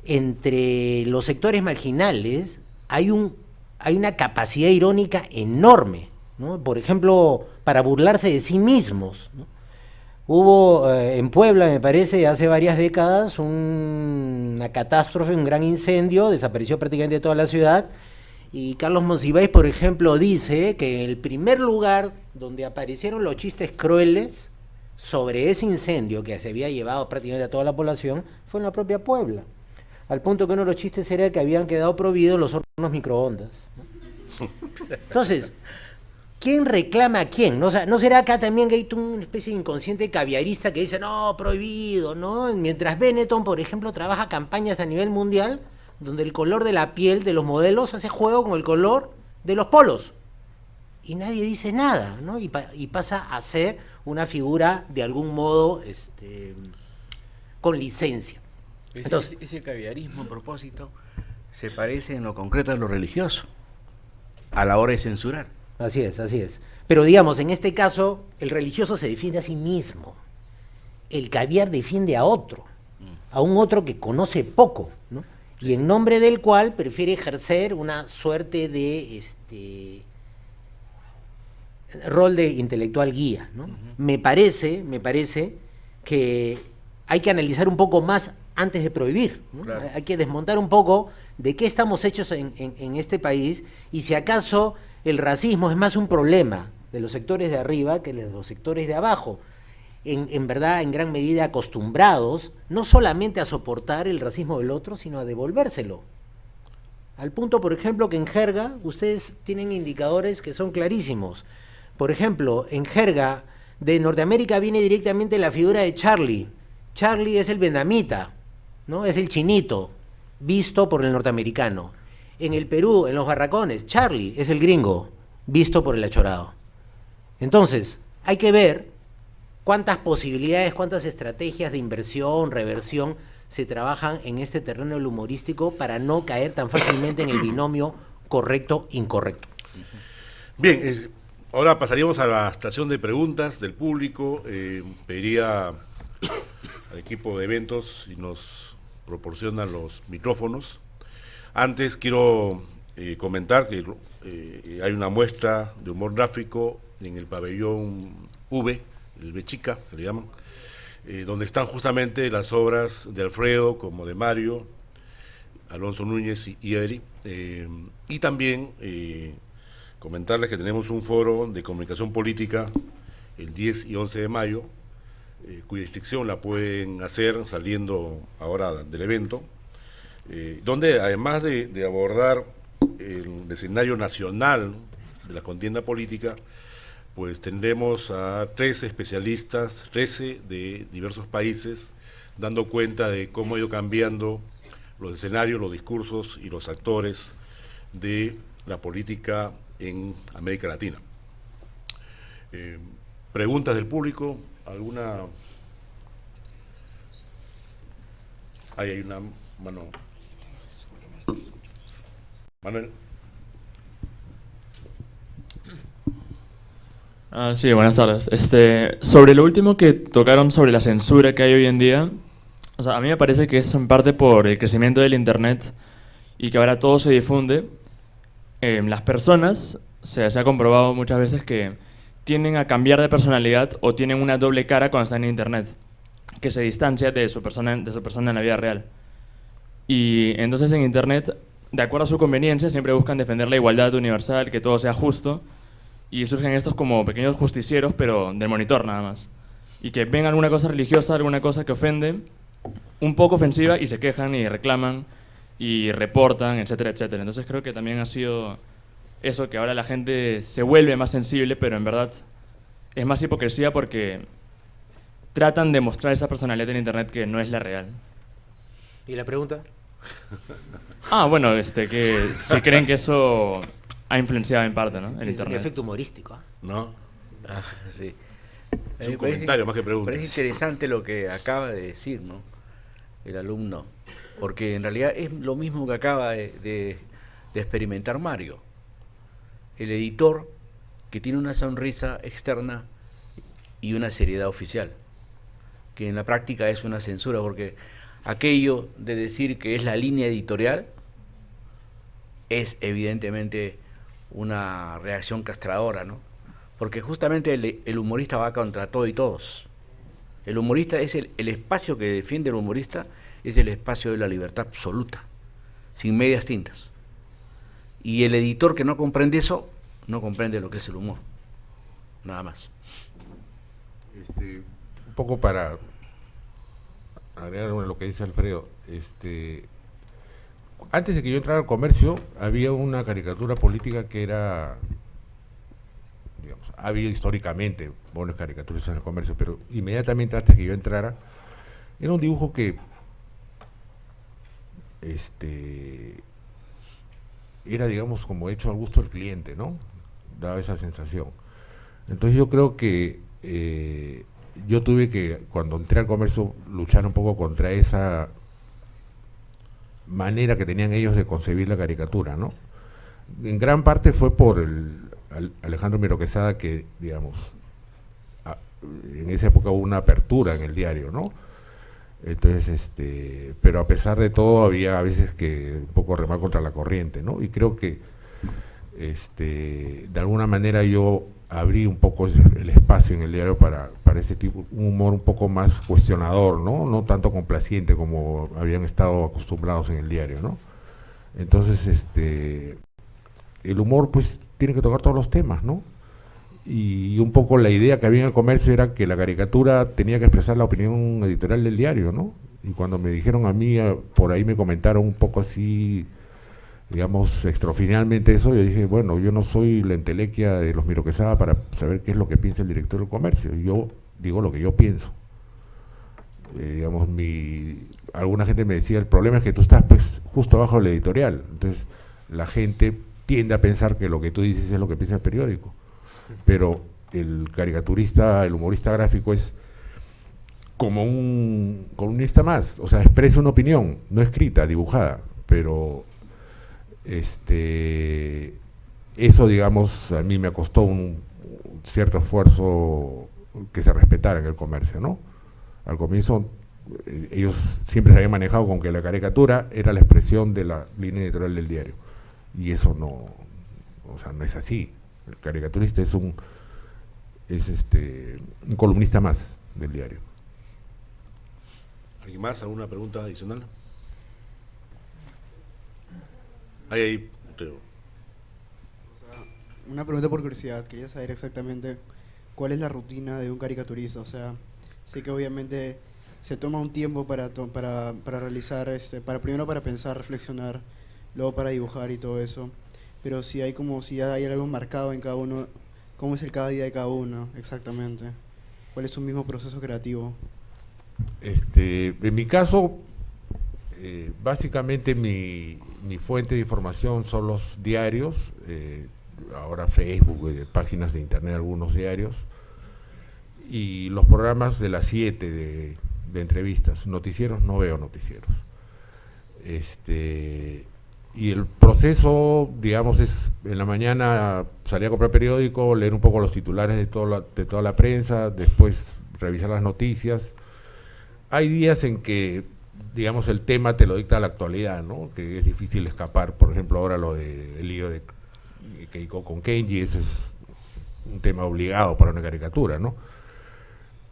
entre los sectores marginales hay una capacidad irónica enorme, ¿no? Por ejemplo, para burlarse de sí mismos, ¿no? Hubo en Puebla, me parece, hace varias décadas, una catástrofe, un gran incendio, desapareció prácticamente toda la ciudad, y Carlos Monsiváis, por ejemplo, dice que el primer lugar donde aparecieron los chistes crueles sobre ese incendio que se había llevado prácticamente a toda la población fue en la propia Puebla, al punto que uno de los chistes era que habían quedado prohibidos los hornos microondas, ¿no? Entonces, ¿quién reclama a quién? ¿No? O sea, ¿no será acá también que hay una especie de inconsciente caviarista que dice, no, prohibido, ¿no? Mientras Benetton, por ejemplo, trabaja campañas a nivel mundial donde el color de la piel de los modelos hace juego con el color de los polos. Y nadie dice nada, ¿no? Y pasa a ser una figura, de algún modo, con licencia. Entonces,
ese caviarismo, a propósito, se parece en lo concreto a lo religioso, a la hora de censurar.
Así es, así es. Pero digamos, en este caso, el religioso se defiende a sí mismo. El caviar defiende a otro, a un otro que conoce poco, ¿no? Y en nombre del cual prefiere ejercer una suerte de rol de intelectual guía, ¿no? Me parece que hay que analizar un poco más antes de prohibir, ¿no? Claro. Hay que desmontar un poco de qué estamos hechos en este país, y si acaso el racismo es más un problema de los sectores de arriba que de los sectores de abajo, en verdad, en gran medida acostumbrados no solamente a soportar el racismo del otro, sino a devolvérselo. Al punto, por ejemplo, que en jerga ustedes tienen indicadores que son clarísimos. Por ejemplo, en jerga de Norteamérica viene directamente la figura de Charlie. Charlie es el vietnamita, ¿no? Es el chinito, visto por el norteamericano. En el Perú, en los barracones, Charlie es el gringo, visto por el achorado. Entonces, hay que ver cuántas posibilidades, cuántas estrategias de inversión, reversión se trabajan en este terreno del humorístico para no caer tan fácilmente en el binomio correcto-incorrecto.
Bien, ahora pasaríamos a la estación de preguntas del público. Pediría al equipo de eventos si nos proporcionan los micrófonos. Antes quiero comentar que hay una muestra de humor gráfico en el pabellón V, el V chica, que le llaman, donde están justamente las obras de Alfredo, como de Mario, Alonso Núñez y Eri. Y también comentarles que tenemos un foro de comunicación política el 10 y 11 de mayo, cuya inscripción la pueden hacer saliendo ahora del evento, donde además de abordar el escenario nacional de la contienda política, pues tendremos a 13 especialistas, 13 de diversos países, dando cuenta de cómo ha ido cambiando los escenarios, los discursos y los actores de la política en América Latina. ¿Preguntas del público? ¿Alguna? Ahí hay una mano. Manuel.
Sí, buenas tardes. Sobre lo último que tocaron sobre la censura que hay hoy en día, o sea, a mí me parece que es en parte por el crecimiento del Internet y que ahora todo se difunde. Las personas, se ha comprobado muchas veces que tienden a cambiar de personalidad o tienen una doble cara cuando están en Internet, que se distancia de su persona en la vida real. Y entonces en Internet, de acuerdo a su conveniencia, siempre buscan defender la igualdad universal, que todo sea justo, y surgen estos como pequeños justicieros, pero del monitor nada más. Y que ven alguna cosa religiosa, alguna cosa que ofende, un poco ofensiva, y se quejan y reclaman y reportan, etcétera, etcétera. Entonces creo que también ha sido eso, que ahora la gente se vuelve más sensible, pero en verdad es más hipocresía porque tratan de mostrar esa personalidad en internet que no es la real.
¿Y la pregunta?
Bueno, que si creen que eso ha influenciado en parte, ¿no? El
Es un
internet.
efecto humorístico.
¿No?
Sí.
Es un
Me parece-
comentario más que pregunta.
Parece interesante lo que acaba de decir, ¿no? El alumno, porque en realidad es lo mismo que acaba de experimentar Mario. El editor que tiene una sonrisa externa y una seriedad oficial, que en la práctica es una censura, porque aquello de decir que es la línea editorial es evidentemente una reacción castradora, ¿no? Porque justamente el humorista va contra todo y todos. El humorista es el espacio que defiende el humorista, es el espacio de la libertad absoluta, sin medias tintas. Y el editor que no comprende eso, no comprende lo que es el humor. Nada más.
Un poco para agregar a lo que dice Alfredo, antes de que yo entrara al comercio, había una caricatura política que era, digamos, ha habido históricamente buenas caricaturas en el comercio, pero inmediatamente antes que yo entrara, era un dibujo que era, digamos, como hecho al gusto del cliente, ¿no? Daba esa sensación. Entonces yo creo que yo tuve que, cuando entré al comercio, luchar un poco contra esa manera que tenían ellos de concebir la caricatura, ¿no? En gran parte fue por Alejandro Miro Quesada, que, digamos, en esa época hubo una apertura en el diario, ¿no? Entonces, pero a pesar de todo, había a veces que un poco remar contra la corriente, ¿no? Y creo que, de alguna manera yo abrí un poco el espacio en el diario para ese tipo, un humor un poco más cuestionador, ¿no? No tanto complaciente como habían estado acostumbrados en el diario, ¿no? Entonces, el humor, pues, tiene que tocar todos los temas, ¿no? Y un poco la idea que había en el comercio era que la caricatura tenía que expresar la opinión editorial del diario, ¿no? Y cuando me dijeron a mí, por ahí me comentaron un poco así, digamos, extraoficialmente eso, yo dije, bueno, yo no soy la entelequia de los Miro Quesada para saber qué es lo que piensa el director del comercio, yo digo lo que yo pienso. Digamos, alguna gente me decía, el problema es que tú estás, pues, justo abajo del editorial, entonces la gente tiende a pensar que lo que tú dices es lo que piensa el periódico, pero el caricaturista, el humorista gráfico es como un columnista más, o sea, expresa una opinión, no escrita, dibujada, pero eso, digamos, a mí me costó un cierto esfuerzo que se respetara en el comercio, ¿no? Al comienzo ellos siempre se habían manejado con que la caricatura era la expresión de la línea editorial del diario, y eso no, o sea, no es así. El caricaturista es un columnista más del diario.
¿Alguien más? ¿Alguna pregunta adicional? Ahí, creo.
Una pregunta por curiosidad, quería saber exactamente cuál es la rutina de un caricaturista. O sea, sé que obviamente se toma un tiempo para realizar, primero para pensar, reflexionar, luego para dibujar y todo eso, pero si hay algo marcado en cada uno, ¿cómo es el cada día de cada uno exactamente? ¿Cuál es su mismo proceso creativo?
En mi caso, básicamente mi fuente de información son los diarios, ahora Facebook, páginas de internet, algunos diarios, y los programas de las 7 de entrevistas. Noticieros, no veo noticieros. Y el proceso, digamos, es en la mañana salir a comprar periódico, leer un poco los titulares de toda la prensa, después revisar las noticias. Hay días en que, digamos, el tema te lo dicta la actualidad, ¿no? Que es difícil escapar. Por ejemplo, ahora lo del lío de Keiko con Kenji, eso es un tema obligado para una caricatura, ¿no?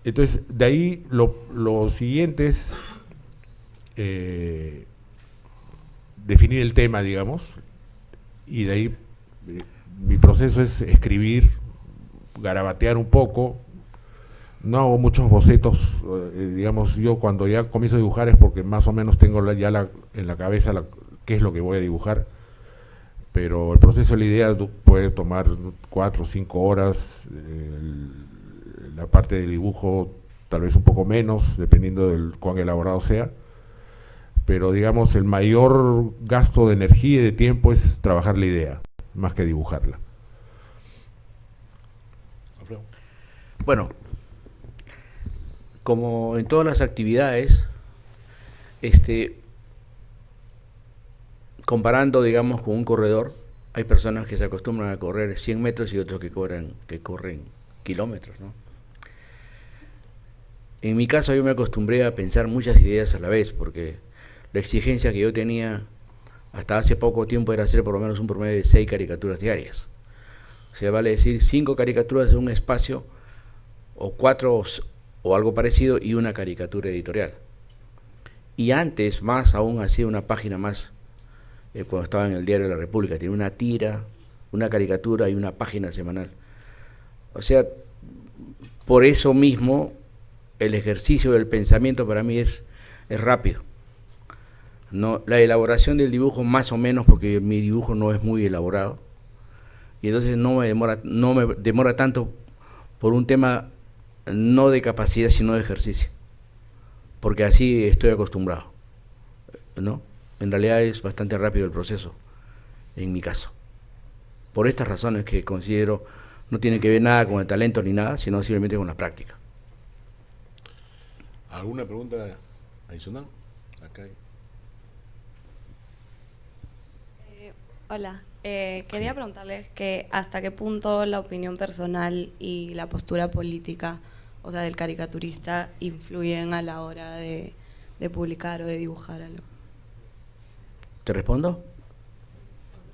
Entonces, de ahí lo siguiente es definir el tema, digamos, y de ahí mi proceso es escribir, garabatear un poco. No hago muchos bocetos, digamos, yo cuando ya comienzo a dibujar es porque más o menos tengo en la cabeza qué es lo que voy a dibujar, pero el proceso de la idea puede tomar 4 o 5 horas, la parte del dibujo tal vez un poco menos, dependiendo del cuán elaborado sea, pero digamos el mayor gasto de energía y de tiempo es trabajar la idea, más que dibujarla.
Bueno, como en todas las actividades, comparando, digamos, con un corredor, hay personas que se acostumbran a correr 100 metros y otros que corren kilómetros, ¿no? En mi caso yo me acostumbré a pensar muchas ideas a la vez, porque la exigencia que yo tenía hasta hace poco tiempo era hacer por lo menos un promedio de 6 caricaturas diarias. O sea, vale decir 5 caricaturas en un espacio, o 4 o algo parecido, y una caricatura editorial. Y antes, más aún, hacía una página más, cuando estaba en el Diario de la República, tenía una tira, una caricatura y una página semanal. O sea, por eso mismo, el ejercicio del pensamiento para mí es rápido. No, la elaboración del dibujo más o menos, porque mi dibujo no es muy elaborado, y entonces no me demora tanto por un tema no de capacidad, sino de ejercicio, porque así estoy acostumbrado, ¿no? En realidad es bastante rápido el proceso, en mi caso. Por estas razones que considero no tienen que ver nada con el talento ni nada, sino simplemente con la práctica.
¿Alguna pregunta adicional? Acá hay.
Hola, quería preguntarles que hasta qué punto la opinión personal y la postura política, o sea, del caricaturista, influyen a la hora de publicar o de dibujar algo.
¿Te respondo?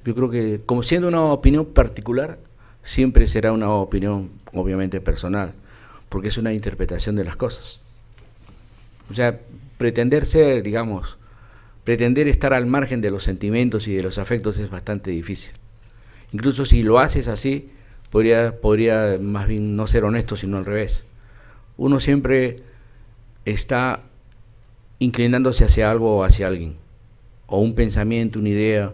Yo creo que, como siendo una opinión particular, siempre será una opinión obviamente personal, porque es una interpretación de las cosas. O sea, pretender ser, digamos, pretender estar al margen de los sentimientos y de los afectos es bastante difícil. Incluso si lo haces así, podría más bien no ser honesto, sino al revés. Uno siempre está inclinándose hacia algo o hacia alguien, o un pensamiento, una idea,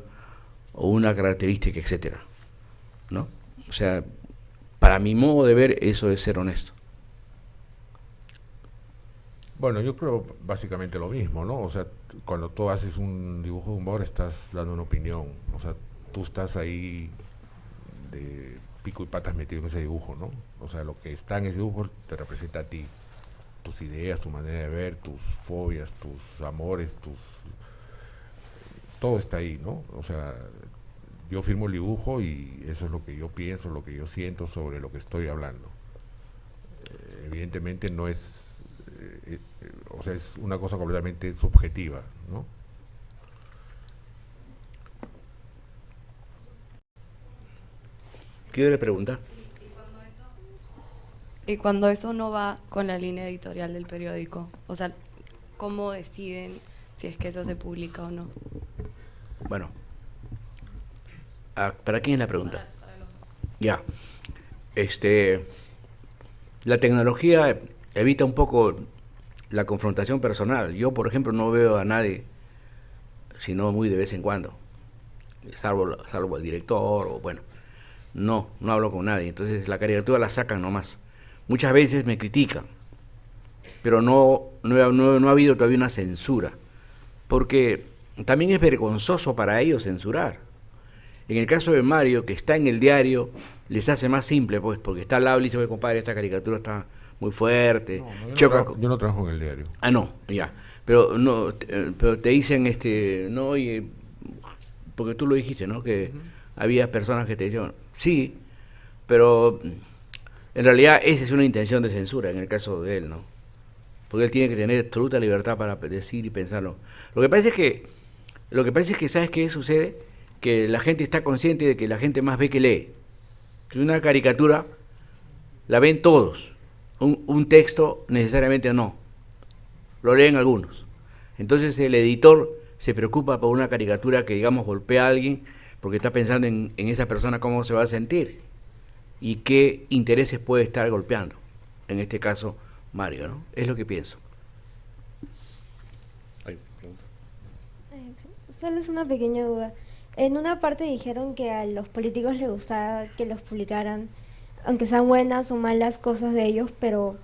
o una característica, etcétera, ¿no? O sea, para mi modo de ver, eso es ser honesto.
Bueno, yo creo básicamente lo mismo, ¿no? O sea, cuando tú haces un dibujo de humor estás dando una opinión, o sea, tú estás ahí de pico y patas metido en ese dibujo, ¿no? O sea, lo que está en ese dibujo te representa a ti, tus ideas, tu manera de ver, tus fobias, tus amores, todo está ahí, ¿no? O sea, yo firmo el dibujo y eso es lo que yo pienso, lo que yo siento sobre lo que estoy hablando. Evidentemente no es, o sea, es una cosa completamente subjetiva, ¿no?
¿Qué debe preguntar?
Y cuando eso no va con la línea editorial del periódico, o sea, ¿cómo deciden si es que eso se publica o no?
Bueno, ¿para quién es la pregunta? Ya, la tecnología evita un poco la confrontación personal. Yo, por ejemplo, no veo a nadie, sino muy de vez en cuando, salvo al director, o bueno, no hablo con nadie. Entonces la caricatura la sacan nomás. Muchas veces me critican, pero no ha habido todavía una censura, porque también es vergonzoso para ellos censurar. En el caso de Mario, que está en el diario, les hace más simple, pues, porque está al lado y dice, oye, compadre, esta caricatura está muy fuerte.
Yo no trabajo en el diario.
Ah, no, ya. Pero no, pero te dicen, no, oye, porque tú lo dijiste, ¿no? Que había personas que te decían, sí, pero en realidad esa es una intención de censura en el caso de él, ¿no? Porque él tiene que tener absoluta libertad para decir y pensarlo. Lo que pasa es que, ¿sabes qué sucede? Que la gente está consciente de que la gente más ve que lee. Si una caricatura la ven todos, un texto necesariamente no, lo leen algunos. Entonces el editor se preocupa por una caricatura que, digamos, golpea a alguien porque está pensando en esa persona cómo se va a sentir y qué intereses puede estar golpeando. En este caso, Mario, ¿no? Es lo que pienso.
Solo es una pequeña duda. En una parte dijeron que a los políticos les gustaba que los publicaran, aunque sean buenas o malas cosas de ellos, pero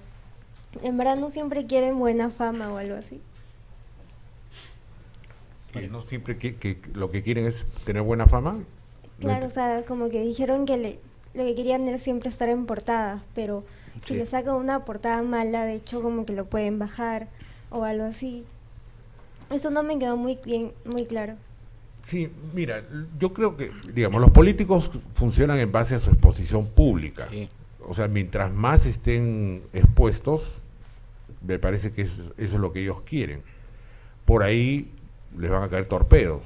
En verdad no siempre quieren buena fama o algo así.
Que no siempre que lo que quieren es tener buena fama.
Claro, o sea, como que dijeron que lo que querían era siempre estar en portadas, pero si
Sí.
le sacan una portada mala, de hecho como que lo pueden bajar o algo así. Eso no me quedó muy bien, muy claro.
Sí, mira, yo creo que, digamos, los políticos funcionan en base a su exposición pública.
Sí.
O sea, mientras más estén expuestos, me parece que eso es lo que ellos quieren. Por ahí les van a caer torpedos.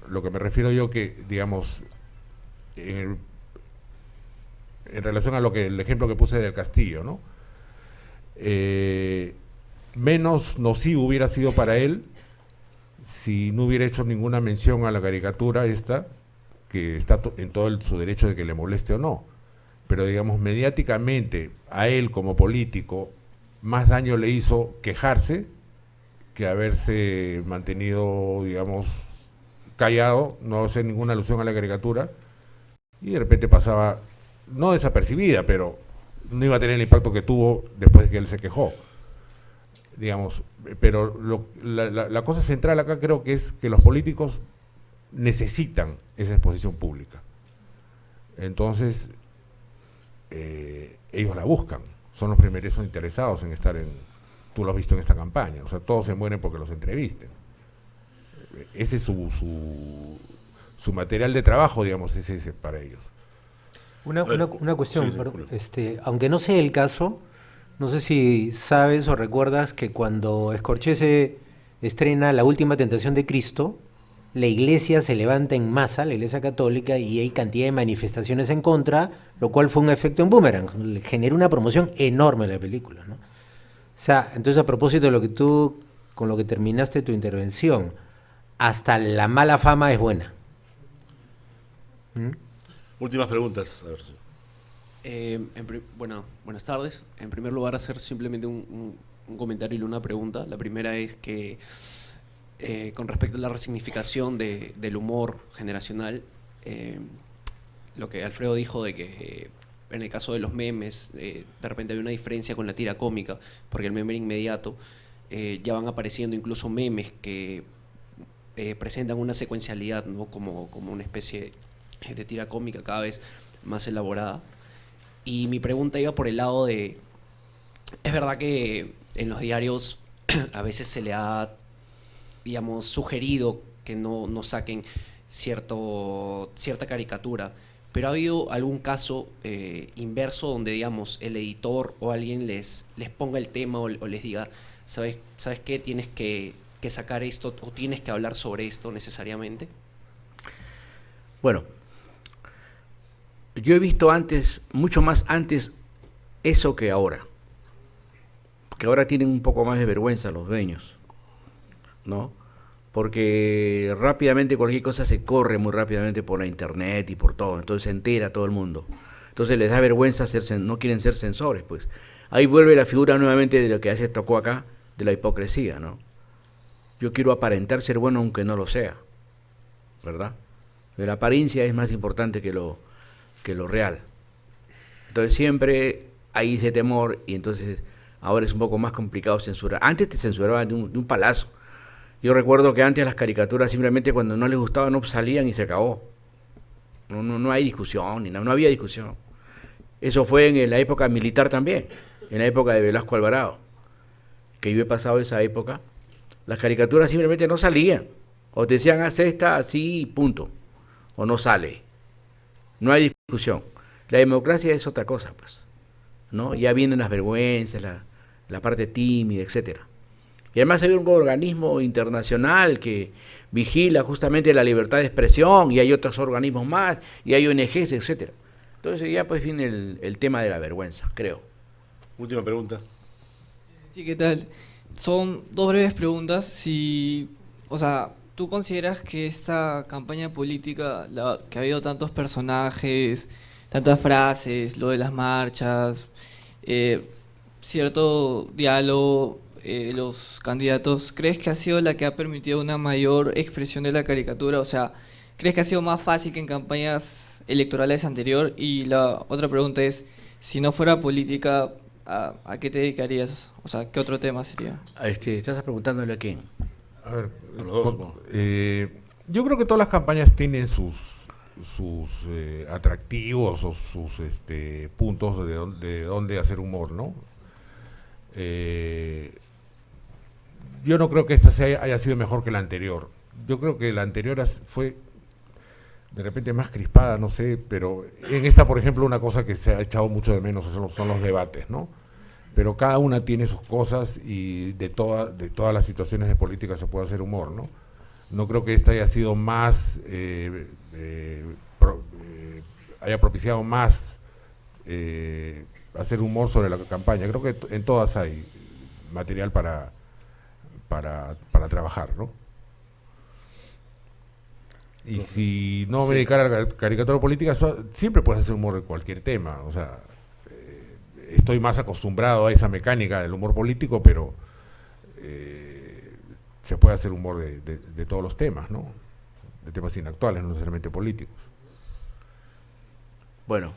Lo que me refiero yo que, digamos, en relación a lo que el ejemplo que puse del Castillo, ¿no? Menos nocivo hubiera sido para él si no hubiera hecho ninguna mención a la caricatura esta, que está en todo su derecho de que le moleste o no. Pero digamos, mediáticamente, a él como político, más daño le hizo quejarse que haberse mantenido, digamos, callado, no hacer ninguna alusión a la caricatura, y de repente pasaba, no desapercibida, pero no iba a tener el impacto que tuvo después de que él se quejó. Digamos, pero la cosa central acá creo que es que los políticos necesitan esa exposición pública. Entonces, ellos la buscan, son los primeros interesados en estar en, tú lo has visto en esta campaña, o sea, todos se mueren porque los entrevisten. Ese es su material de trabajo, digamos, es ese para ellos.
Una cuestión,
sí,
perdón,
Julio.
aunque no sea el caso, no sé si sabes o recuerdas que cuando Scorsese estrena La Última Tentación de Cristo, la iglesia se levanta en masa, la iglesia católica, y hay cantidad de manifestaciones en contra, lo cual fue un efecto en boomerang, generó una promoción enorme la película, ¿no? O sea, entonces a propósito de lo que tú, con lo que terminaste tu intervención, hasta la mala fama es buena. ¿Mm?
Últimas preguntas. A ver, sí.
Buenas tardes. En primer lugar, hacer simplemente un comentario y una pregunta. La primera es que con respecto a la resignificación del humor generacional, lo que Alfredo dijo de que en el caso de los memes, de repente hay una diferencia con la tira cómica, porque el meme era inmediato, ya van apareciendo incluso memes que presentan una secuencialidad, ¿no? como una especie de tira cómica cada vez más elaborada. Y mi pregunta iba por el lado de, es verdad que en los diarios a veces se le ha, digamos, sugerido que no saquen cierta caricatura, pero ¿ha habido algún caso inverso donde, digamos, el editor o alguien les ponga el tema o les diga, ¿sabes qué? Tienes que sacar esto o tienes que hablar sobre esto necesariamente?
Bueno, yo he visto antes, mucho más antes, eso que ahora. Que ahora tienen un poco más de vergüenza los dueños, ¿no? Porque rápidamente cualquier cosa se corre muy rápidamente por la internet y por todo, entonces se entera todo el mundo. Entonces les da vergüenza no quieren ser censores, pues. Ahí vuelve la figura nuevamente de lo que hace tocó acá, de la hipocresía, ¿no? Yo quiero aparentar ser bueno aunque no lo sea, ¿verdad? La apariencia es más importante que lo real. Entonces siempre hay ese temor y entonces ahora es un poco más complicado censurar. Antes te censuraban de un palazo. Yo recuerdo que antes las caricaturas simplemente cuando no les gustaba no salían y se acabó. No hay discusión, ni nada, no había discusión. Eso fue en la época militar también, en la época de Velasco Alvarado, que yo he pasado esa época. Las caricaturas simplemente no salían. O te decían, haz esta, así, punto. O no sale. No hay discusión. La democracia es otra cosa, pues, ¿no? Ya vienen las vergüenzas, la parte tímida, etcétera. Y además hay un organismo internacional que vigila justamente la libertad de expresión, y hay otros organismos más, y hay ONGs, etcétera. Entonces ya pues viene el tema de la vergüenza, creo.
Última pregunta.
Sí, ¿qué tal? Son dos breves preguntas. ¿Tú consideras que esta campaña política, que ha habido tantos personajes, tantas frases, lo de las marchas, cierto diálogo, los candidatos, ¿crees que ha sido la que ha permitido una mayor expresión de la caricatura? O sea, ¿crees que ha sido más fácil que en campañas electorales anteriores? Y la otra pregunta es, si no fuera política, ¿a qué te dedicarías? O sea, ¿qué otro tema sería?
¿Estás preguntándole a quién?
A ver,
A los dos, ¿no?
yo creo que todas las campañas tienen sus atractivos o sus puntos de dónde hacer humor, ¿no? Yo no creo que esta haya sido mejor que la anterior. Yo creo que la anterior fue de repente más crispada, no sé, pero en esta, por ejemplo, una cosa que se ha echado mucho de menos son los debates, ¿no? Pero cada una tiene sus cosas y de todas las situaciones de política se puede hacer humor, ¿no? No creo que esta haya sido más, haya propiciado más hacer humor sobre la campaña. Creo que en todas hay material para trabajar, ¿no? Y si no me dedicara a la caricatura política, siempre puedes hacer humor de cualquier tema. O sea, estoy más acostumbrado a esa mecánica del humor político, pero se puede hacer humor de todos los temas, ¿no? De temas inactuales, no necesariamente políticos.
Bueno,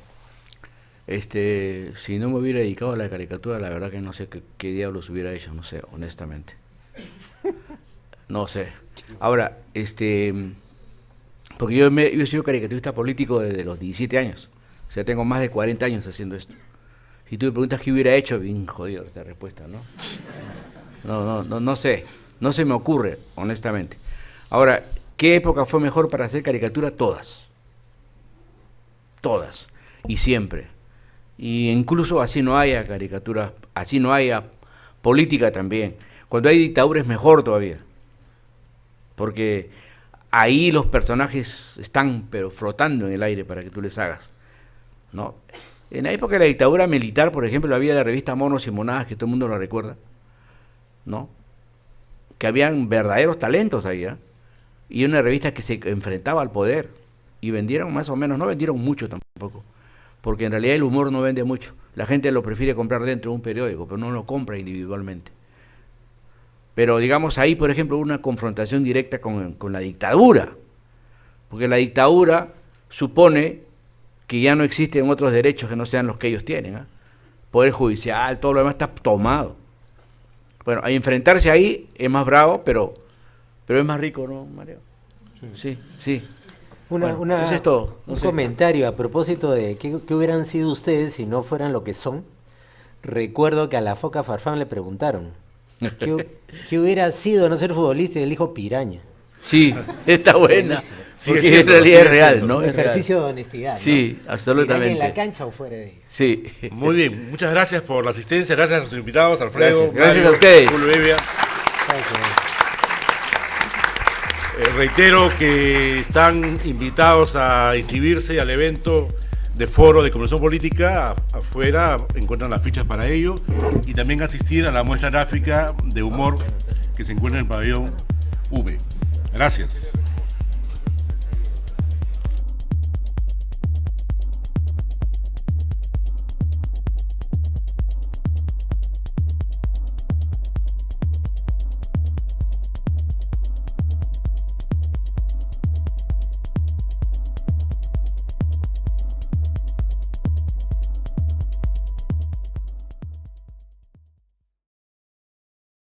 si no me hubiera dedicado a la caricatura, la verdad que no sé qué diablos hubiera hecho, no sé, honestamente. No sé. Ahora, porque yo he sido caricaturista político desde los 17 años. O sea, tengo más de 40 años haciendo esto. Si tú me preguntas qué hubiera hecho, bien jodido esta respuesta, ¿no? No sé. No se me ocurre, honestamente. Ahora, ¿qué época fue mejor para hacer caricatura? Todas. Todas. Y siempre. Y incluso así no haya caricatura, así no haya política también. Cuando hay dictadura es mejor todavía. Porque ahí los personajes están pero flotando en el aire para que tú les hagas, ¿no? En la época de la dictadura militar, por ejemplo, había la revista Monos y Monadas, que todo el mundo lo recuerda, ¿no? Que habían verdaderos talentos ahí, ¿eh? Y una revista que se enfrentaba al poder. Y vendieron más o menos, no vendieron mucho tampoco, porque en realidad el humor no vende mucho. La gente lo prefiere comprar dentro de un periódico, pero no lo compra individualmente. Pero digamos ahí, por ejemplo, una confrontación directa con la dictadura, porque la dictadura supone que ya no existen otros derechos que no sean los que ellos tienen, ¿eh? Poder judicial, todo lo demás está tomado. Bueno, a enfrentarse ahí es más bravo, pero es más rico, ¿no, Mario? Sí.
Eso es todo. Un comentario a propósito de qué hubieran sido ustedes si no fueran lo que son. Recuerdo que a la Foca Farfán le preguntaron ¿qué hubiera sido no ser futbolista? Y él dijo piraña.
Sí, está buena.
Sí,
porque en realidad es real, ¿no?
Un ejercicio de honestidad, ¿no?
Sí, absolutamente.
¿En la cancha o fuera de ella?
Sí.
Muy bien, muchas gracias por la asistencia, gracias a nuestros invitados, Alfredo,
Gracias
Mario,
a ustedes.
Julio Evia. Reitero que están invitados a inscribirse al evento de foro de conversación política. Afuera encuentran las fichas para ello y también asistir a la muestra gráfica de humor que se encuentra en el pabellón V. Gracias.